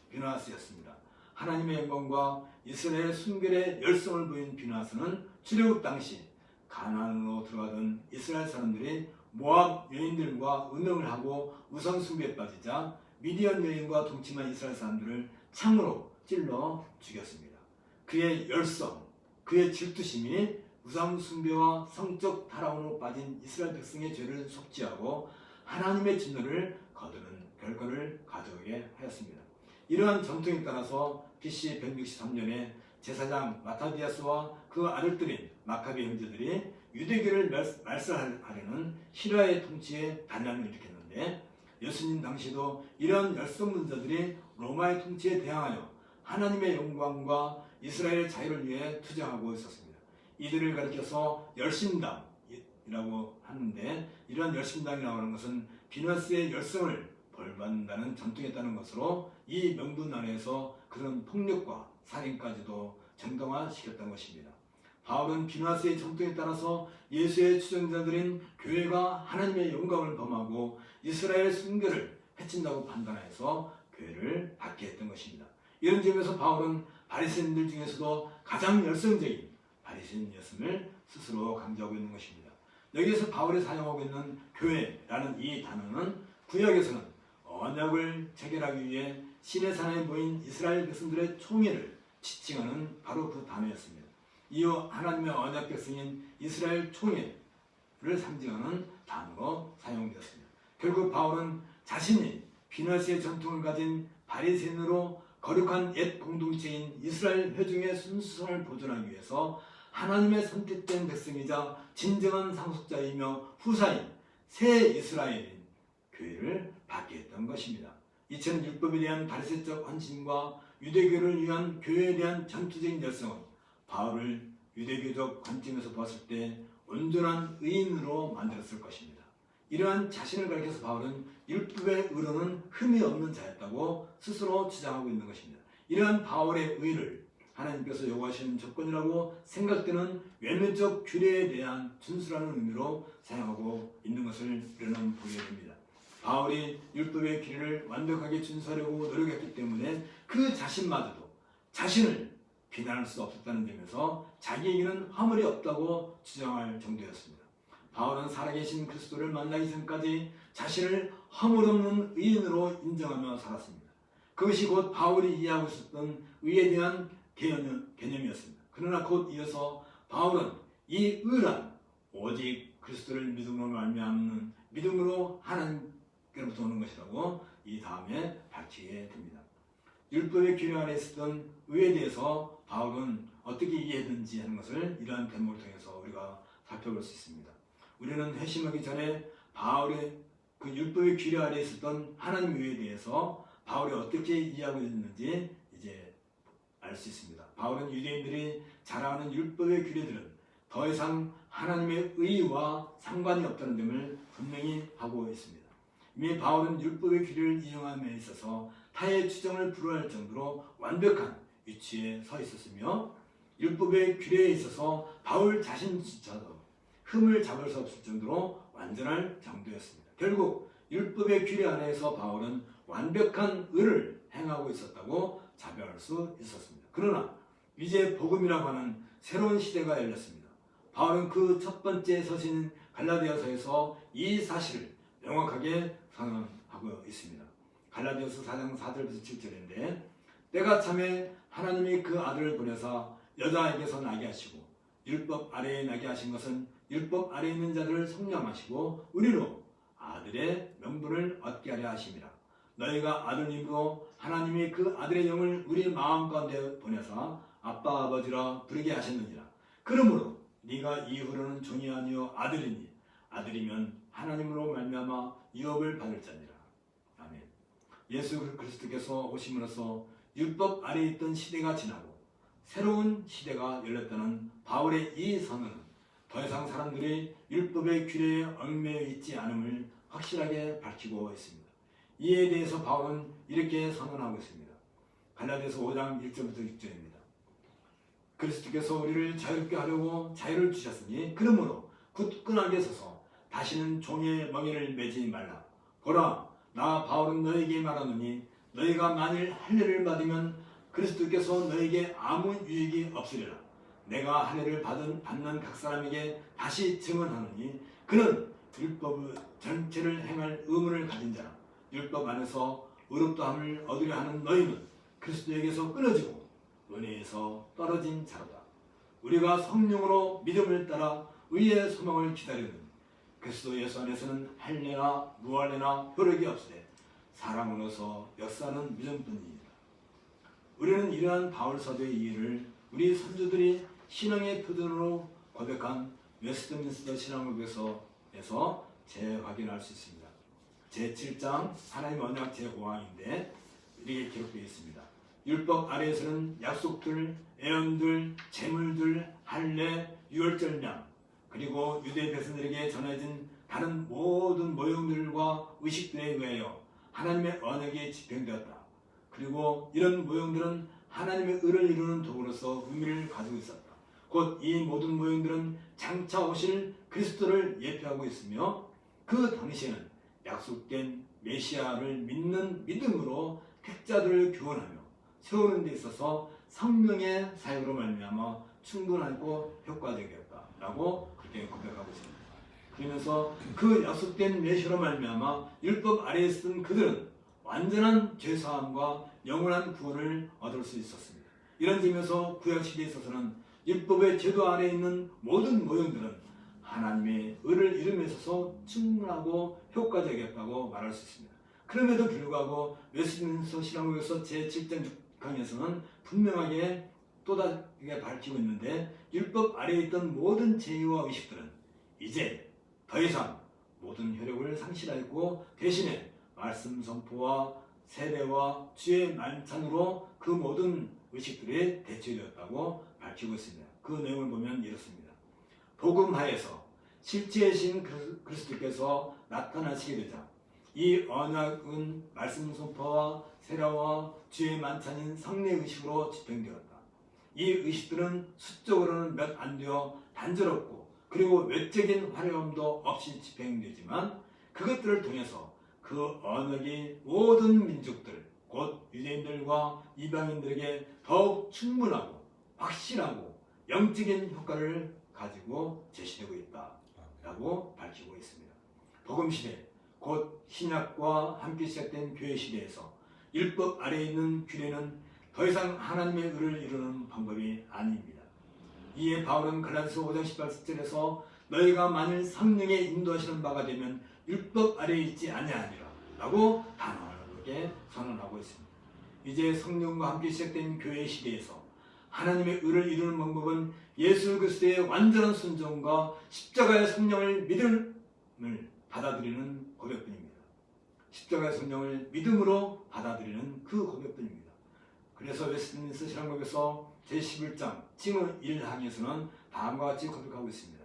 비느하스였습니다. 하나님의 영광과 이스라엘 순결의 열성을 보인 비느하스는 출애굽 당시 가나안으로 들어가던 이스라엘 사람들이 모압 여인들과 운동을 하고 우상 숭배에 빠지자 미디안 여인과 동침한 이스라엘 사람들을 창으로 찔러 죽였습니다. 그의 열성, 그의 질투심이 우상 숭배와 성적 타락으로 빠진 이스라엘 백성의 죄를 속죄하고 하나님의 진노를 거두는 결과를 가져오게 하였습니다. 이러한 전통에 따라서 BC 163년에 제사장 마타디아스와 그 아들들인 마카비 형제들이 유대교를 말살하려는 히라의 통치에 반란을 일으켰는데 예수님 당시도 이런 열성론자들이 로마의 통치에 대항하여 하나님의 영광과 이스라엘의 자유를 위해 투쟁하고 있었습니다. 이들을 가리켜서 열심당이라고 하는데 이러한 열심당이라고 하는 것은 비너스의 열성을 벌받는다는 전통에 따른 것으로 이 명분 안에서 그런 폭력과 살인까지도 정당화시켰던 것입니다. 바울은 비너스의 전통에 따라서 예수의 추종자들인 교회가 하나님의 영광을 범하고 이스라엘 순결을 해친다고 판단해서 교회를 박해했던 것입니다. 이런 점에서 바울은 바리새인들 중에서도 가장 열성적인 바리새인이었음을 스스로 강조하고 있는 것입니다. 여기서 바울이 사용하고 있는 교회라는 이 단어는 구약에서는 언약을 체결하기 위해 시내산에 모인 이스라엘 백성들의 총회를 지칭하는 바로 그 단어였습니다. 이후 하나님의 언약 백성인 이스라엘 총회를 상징하는 단어로 사용되었습니다. 결국 바울은 자신이 비너스의 전통을 가진 바리새인으로 거룩한 옛 공동체인 이스라엘 회중의 순수성을 보존하기 위해서 하나님의 선택된 백성이자 진정한 상속자이며 후사인 새 이스라엘인 교회를 받게 했던 것입니다. 이처럼 율법에 대한 바리새적 헌신과 유대교를 위한 교회에 대한 전투적인 열성은 바울을 유대교적 관점에서 봤을 때 온전한 의인으로 만들었을 것입니다. 이러한 자신을 가리켜서 바울은 율법의 의로는 흠이 없는 자였다고 스스로 주장하고 있는 것입니다. 이러한 바울의 의를 하나님께서 요구하시는 조건이라고 생각되는 외면적 규례에 대한 준수라는 의미로 사용하고 있는 것을 우리는 보게 됩니다. 바울이 율법의 규례를 완벽하게 준수하려고 노력했기 때문에 그 자신마저도 자신을 비난할 수 없었다는 점에서 자기에게는 허물이 없다고 주장할 정도였습니다. 바울은 살아계신 그리스도를 만나기 전까지 자신을 허물 없는 의인으로 인정하며 살았습니다. 그것이 곧 바울이 이해하고 있었던 의에 대한 개념이었습니다. 그러나 곧 이어서 바울은 이 의란 오직 그리스도를 믿음으로 말미암는 믿음으로 하나님께로부터 오는 것이라고 이 다음에 밝히게 됩니다. 율법의 규례 아래 있었던 의에 대해서 바울은 어떻게 이해했는지 하는 것을 이러한 대목을 통해서 우리가 살펴볼 수 있습니다. 우리는 회심하기 전에 바울의 그 율법의 규례 아래 있었던 하나님 의에 대해서 바울이 어떻게 이해하고 있는지 이제 알 수 있습니다. 바울은 유대인들이 자랑하는 율법의 규례들은 더 이상 하나님의 의와 상관이 없다는 점을 분명히 하고 있습니다. 이미 바울은 율법의 규례를 이용함에 있어서 타의 추정을 불허할 정도로 완벽한 위치에 서 있었으며 율법의 규례에 있어서 바울 자신조차도 흠을 잡을 수 없을 정도로 완전할 정도였습니다. 결국 율법의 규례 안에서 바울은 완벽한 의를 행하고 있었다고 자별할 수 있었습니다. 그러나 이제 복음이라고 하는 새로운 시대가 열렸습니다. 바울은 그 첫 번째 서신 갈라디아서에서 이 사실을 명확하게 선언하고 있습니다. 갈라디아서 4장 4절부터 7절인데 때가 참에 하나님이 그 아들을 보내사 여자에게서 나게 하시고 율법 아래에 나게 하신 것은 율법 아래에 있는 자들을 성량하시고 우리로 아들의 명분을 얻게 하려 하심이라. 너희가 아들님으로 하나님이 그 아들의 영을 우리 마음 가운데 보내사 아빠 아버지라 부르게 하셨느니라. 그러므로 네가 이후로는 종이 아니요 아들이니 아들이면 하나님으로 말미암아 유업을 받을 자니라. 아멘. 예수 그리스도께서 오심으로써 율법 아래에 있던 시대가 지나고 새로운 시대가 열렸다는 바울의 이 선언은 더 이상 사람들이 율법의 규례에 얽매여 있지 않음을 확실하게 밝히고 있습니다. 이에 대해서 바울은 이렇게 선언하고 있습니다. 갈라디아서 5장 1절부터 6절입니다. 그리스도께서 우리를 자유롭게 하려고 자유를 주셨으니 그러므로 굳건하게 서서 다시는 종의 멍에를 매지 말라. 보라, 나 바울은 너에게 말하노니 너희가 만일 할례를 받으면 그리스도께서 너에게 아무 유익이 없으리라. 내가 할례를 받는 각 사람에게 다시 증언하노니 그는 율법 전체를 행할 의무를 가진 자라. 율법 안에서 의롭다함을 얻으려 하는 너희는 그리스도에게서 끊어지고 은혜에서 떨어진 자로다. 우리가 성령으로 믿음을 따라 의의 소망을 기다리는 그리스도 예수 안에서는 할례나 무할례나 효력이 없으되 사랑으로서 역사는 믿음뿐이니라. 우리는 이러한 바울 사도의 이해를 우리 선조들이 신앙의 표준으로 고백한 웨스트민스터 신앙록에서 재확인할 수 있습니다. 제7장 하나님 언약 제5항인데 이렇게 기록되어 있습니다. 율법 아래에서는 약속들, 애언들, 제물들, 할례, 유월절량 그리고 유대 백성들에게 전해진 다른 모든 모형들과 의식들에 의하여 하나님의 언약이 집행되었다. 그리고 이런 모형들은 하나님의 의를 이루는 도구로서 의미를 가지고 있었다. 곧 이 모든 모형들은 장차 오실 그리스도를 예표하고 있으며 그 당시에는 약속된 메시아를 믿는 믿음으로 택자들을 교훈하며 세우는 데 있어서 성령의 사역으로 말미암아 충분하고 효과적이었다라고 그렇게 고백하고 있습니다. 그러면서 그 약속된 메시아로 말미암아 율법 아래에 있던 그들은 완전한 죄사함과 영원한 구원을 얻을 수 있었습니다. 이런 점에서 구약시대에 있어서는 율법의 제도 아래에 있는 모든 모형들은 하나님의 의를 이루며 있어서 충분하고 효과적이었다고 말할 수 있습니다. 그럼에도 불구하고 웨스트민스터 신학국에서 제7장 6강에서는 분명하게 또다시 밝히고 있는데 율법 아래에 있던 모든 제의와 의식들은 이제 더 이상 모든 효력을 상실하였고 대신에 말씀 선포와 세례와 주의 만찬으로 그 모든 의식들이 대체되었다고 밝히고 있습니다. 그 내용을 보면 이렇습니다. 복음하에서 실제이신 그리스도께서 나타나시게 되자 이 언약은 말씀 선포와 세례와 주의 만찬인 성례 의식으로 집행되었다. 이 의식들은 수적으로는 몇 안 되어 단조롭고 그리고 외적인 화려함도 없이 집행되지만 그것들을 통해서 그 언약이 모든 민족들 곧 유대인들과 이방인들에게 더욱 충분하고 확실하고 영적인 효과를 가지고 제시되고 있다라고 밝히고 있습니다. 복음시대 곧 신약과 함께 시작된 교회시대에서 율법 아래에 있는 규례는 더 이상 하나님의 의를 이루는 방법이 아닙니다. 이에 바울은 갈라디아서 5장 18절에서 너희가 만일 성령의 인도하시는 바가 되면 율법 아래에 있지 아니하니라 라고 단호하게 선언하고 있습니다. 이제 성령과 함께 시작된 교회 시대에서 하나님의 의를 이루는 방법은 예수 그리스도의 완전한 순종과 십자가의 성령을 믿음을 받아들이는 고백뿐입니다. 십자가의 성령을 믿음으로 받아들이는 그 고백뿐입니다. 그래서 웨스트민스터 신학국에서 제11장 징후 1항에서는 다음과 같이 고백하고 있습니다.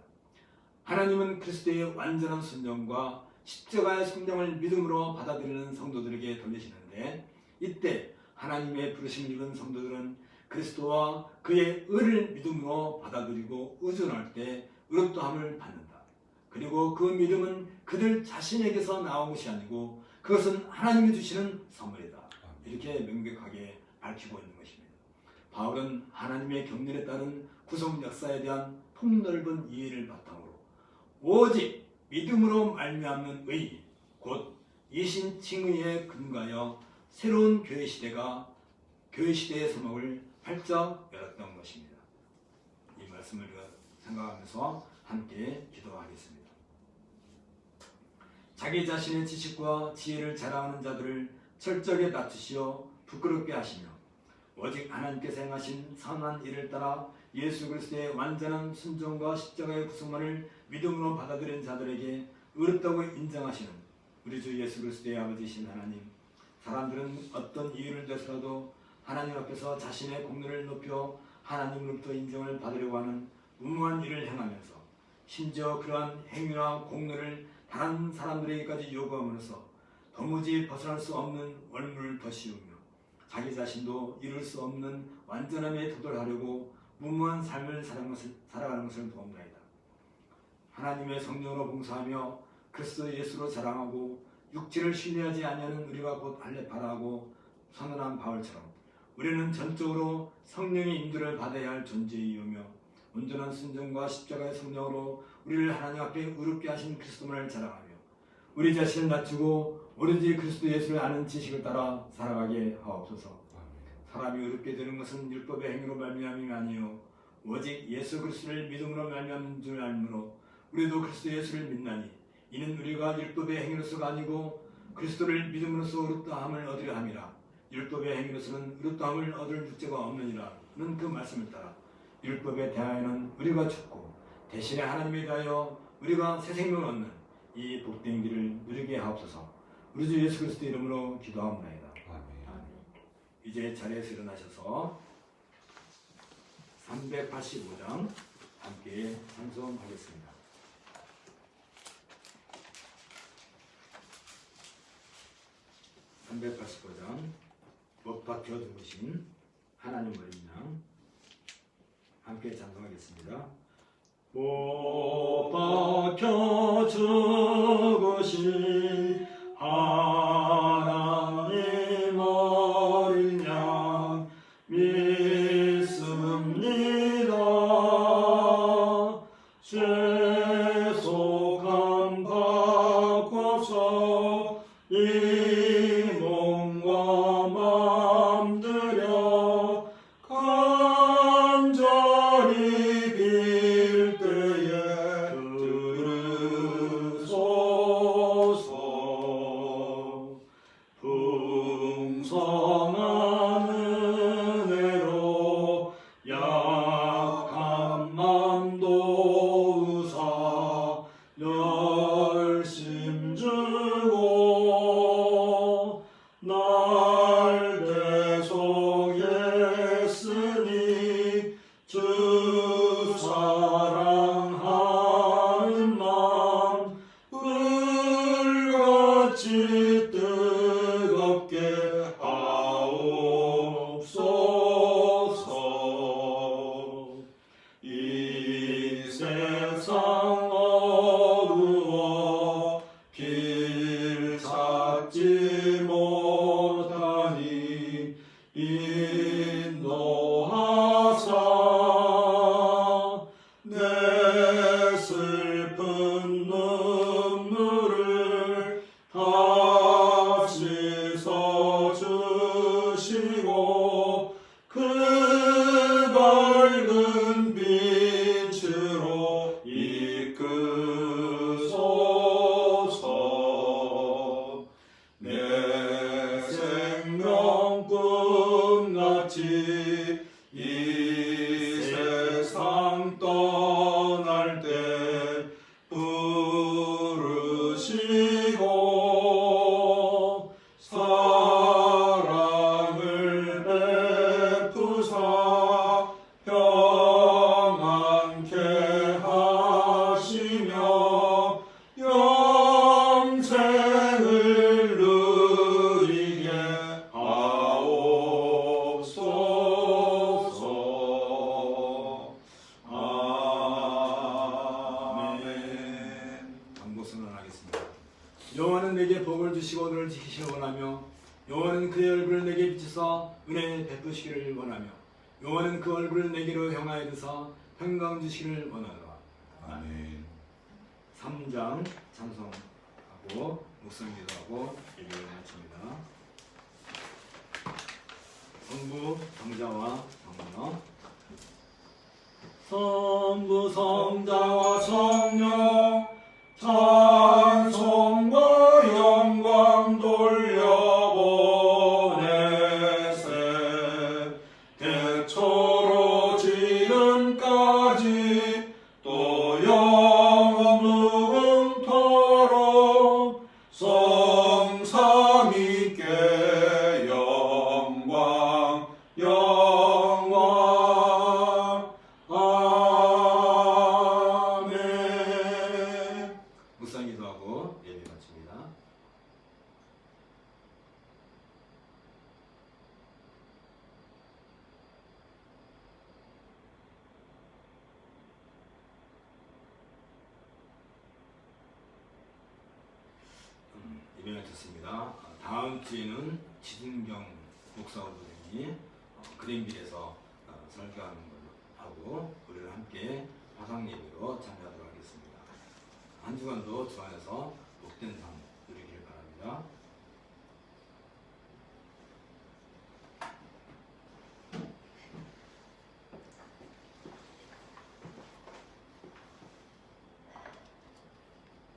하나님은 그리스도의 완전한 순종과 십자가의 성령을 믿음으로 받아들이는 성도들에게 돌리시는데 이때 하나님의 부르심을 입은 성도들은 그리스도와 그의 의를 믿음으로 받아들이고 의존할 때 의롭다함을 받는다. 그리고 그 믿음은 그들 자신에게서 나온 것이 아니고 그것은 하나님이 주시는 선물이다. 이렇게 명백하게 밝히고 있는 것입니다. 바울은 하나님의 경륜에 따른 구속 역사에 대한 폭넓은 이해를 바탕으로 오직 믿음으로 말미암는 의, 곧 이신 칭의에 근거하여 새로운 교회 시대의 서막을 활짝 열었던 것입니다. 이 말씀을 우리가 생각하면서 함께 기도하겠습니다. 자기 자신의 지식과 지혜를 자랑하는 자들을 철저하게 낮추시어 부끄럽게 하시며 오직 하나님께서 행하신 선한 일을 따라 예수 그리스도의 완전한 순종과 십자가의 구속만을 믿음으로 받아들인 자들에게 의롭다고 인정하시는 우리 주 예수 그리스도의 아버지이신 하나님, 사람들은 어떤 이유를 대서라도 하나님 앞에서 자신의 공로를 높여 하나님으로부터 인정을 받으려고 하는 무모한 일을 행하면서 심지어 그러한 행위나 공로를 다른 사람들에게까지 요구함으로써 도무지 벗어날 수 없는 월물을 더씌우며 자기 자신도 이룰 수 없는 완전함에 도달하려고 무모한 삶을 살아가는 것을 보옵나이다. 하나님의 성령으로 봉사하며 그리스도 예수로 자랑하고 육체를 신뢰하지 아니하는 우리가 곧 할례파라고 선언한 바울처럼 우리는 전적으로 성령의 인도를 받아야 할 존재이오며 온전한 순종과 십자가의 성령으로 우리를 하나님 앞에 의롭게 하신 그리스도만을 자랑하며 우리 자신을 낮추고 오로지 그리스도 예수를 아는 지식을 따라 살아가게 하옵소서. 사람이 의롭게 되는 것은 율법의 행위로 말미암이 아니요 오직 예수 그리스도를 믿음으로 말미암는 줄 알므로 우리도 그리스도 예수를 믿나니 이는 우리가 율법의 행위로서가 아니고 그리스도를 믿음으로써 의롭다함을 얻으려 함이라. 율법의 행위로서는 의롭다함을 얻을 육체가 없느니라는 그 말씀을 따라 율법에 대하여는 우리가 죽고 대신에 하나님에 대하여 우리가 새 생명을 얻는 이 복된 길을 누리게 하옵소서. 우리 주 예수 그리스도 이름으로 기도하옵나이다. 아멘. 이제 자리에서 일어나셔서 385장 함께 찬송하겠습니다. 385장 못 박혀 죽으신 하나님 어린 양 함께 찬송하겠습니다. 못 박혀 죽으신 하나님 어린 양 믿습니다. 죄 속한 인도하사 내 슬픈 눈물을 다 씻어주시고 그 밝은 빛으로 이끄소서. 내 생명 꿈같이 이 세상 떠날 때 부르시고 사랑을 베푸사 평안케 하시며 영생을 누리게 하옵소서. 아멘. 방법 선언하겠습니다. 여호와는 내게 복을 주시고 너를 지키시길 원하며 여호와는 그의 얼굴을 내게 비추사 은혜 베푸시기를 원하며 여호와는 그 얼굴을 내게로 향하여 드사 평강 주시기를 원하노라. 아멘. 3장 찬송하고 묵상 기도하고 예배를 마칩니다. 성부 성자와 성령 성부 성자와 성령 찬송과 영광 돌려보내세. 대초로 지금까지 또 영원 무궁토록 성삼위께 영광 영광. 아멘. 묵상 기도하고 예배 마칩니다. 예배 마쳤습니다. 다음 주에는 지진경 목사님이 그린빌에서 설교하는 걸로 하고 우리를 함께 화상 예배로 참여하도록 하겠습니다. 한 주간도 주 안에서 복된 삶 누리길 바랍니다.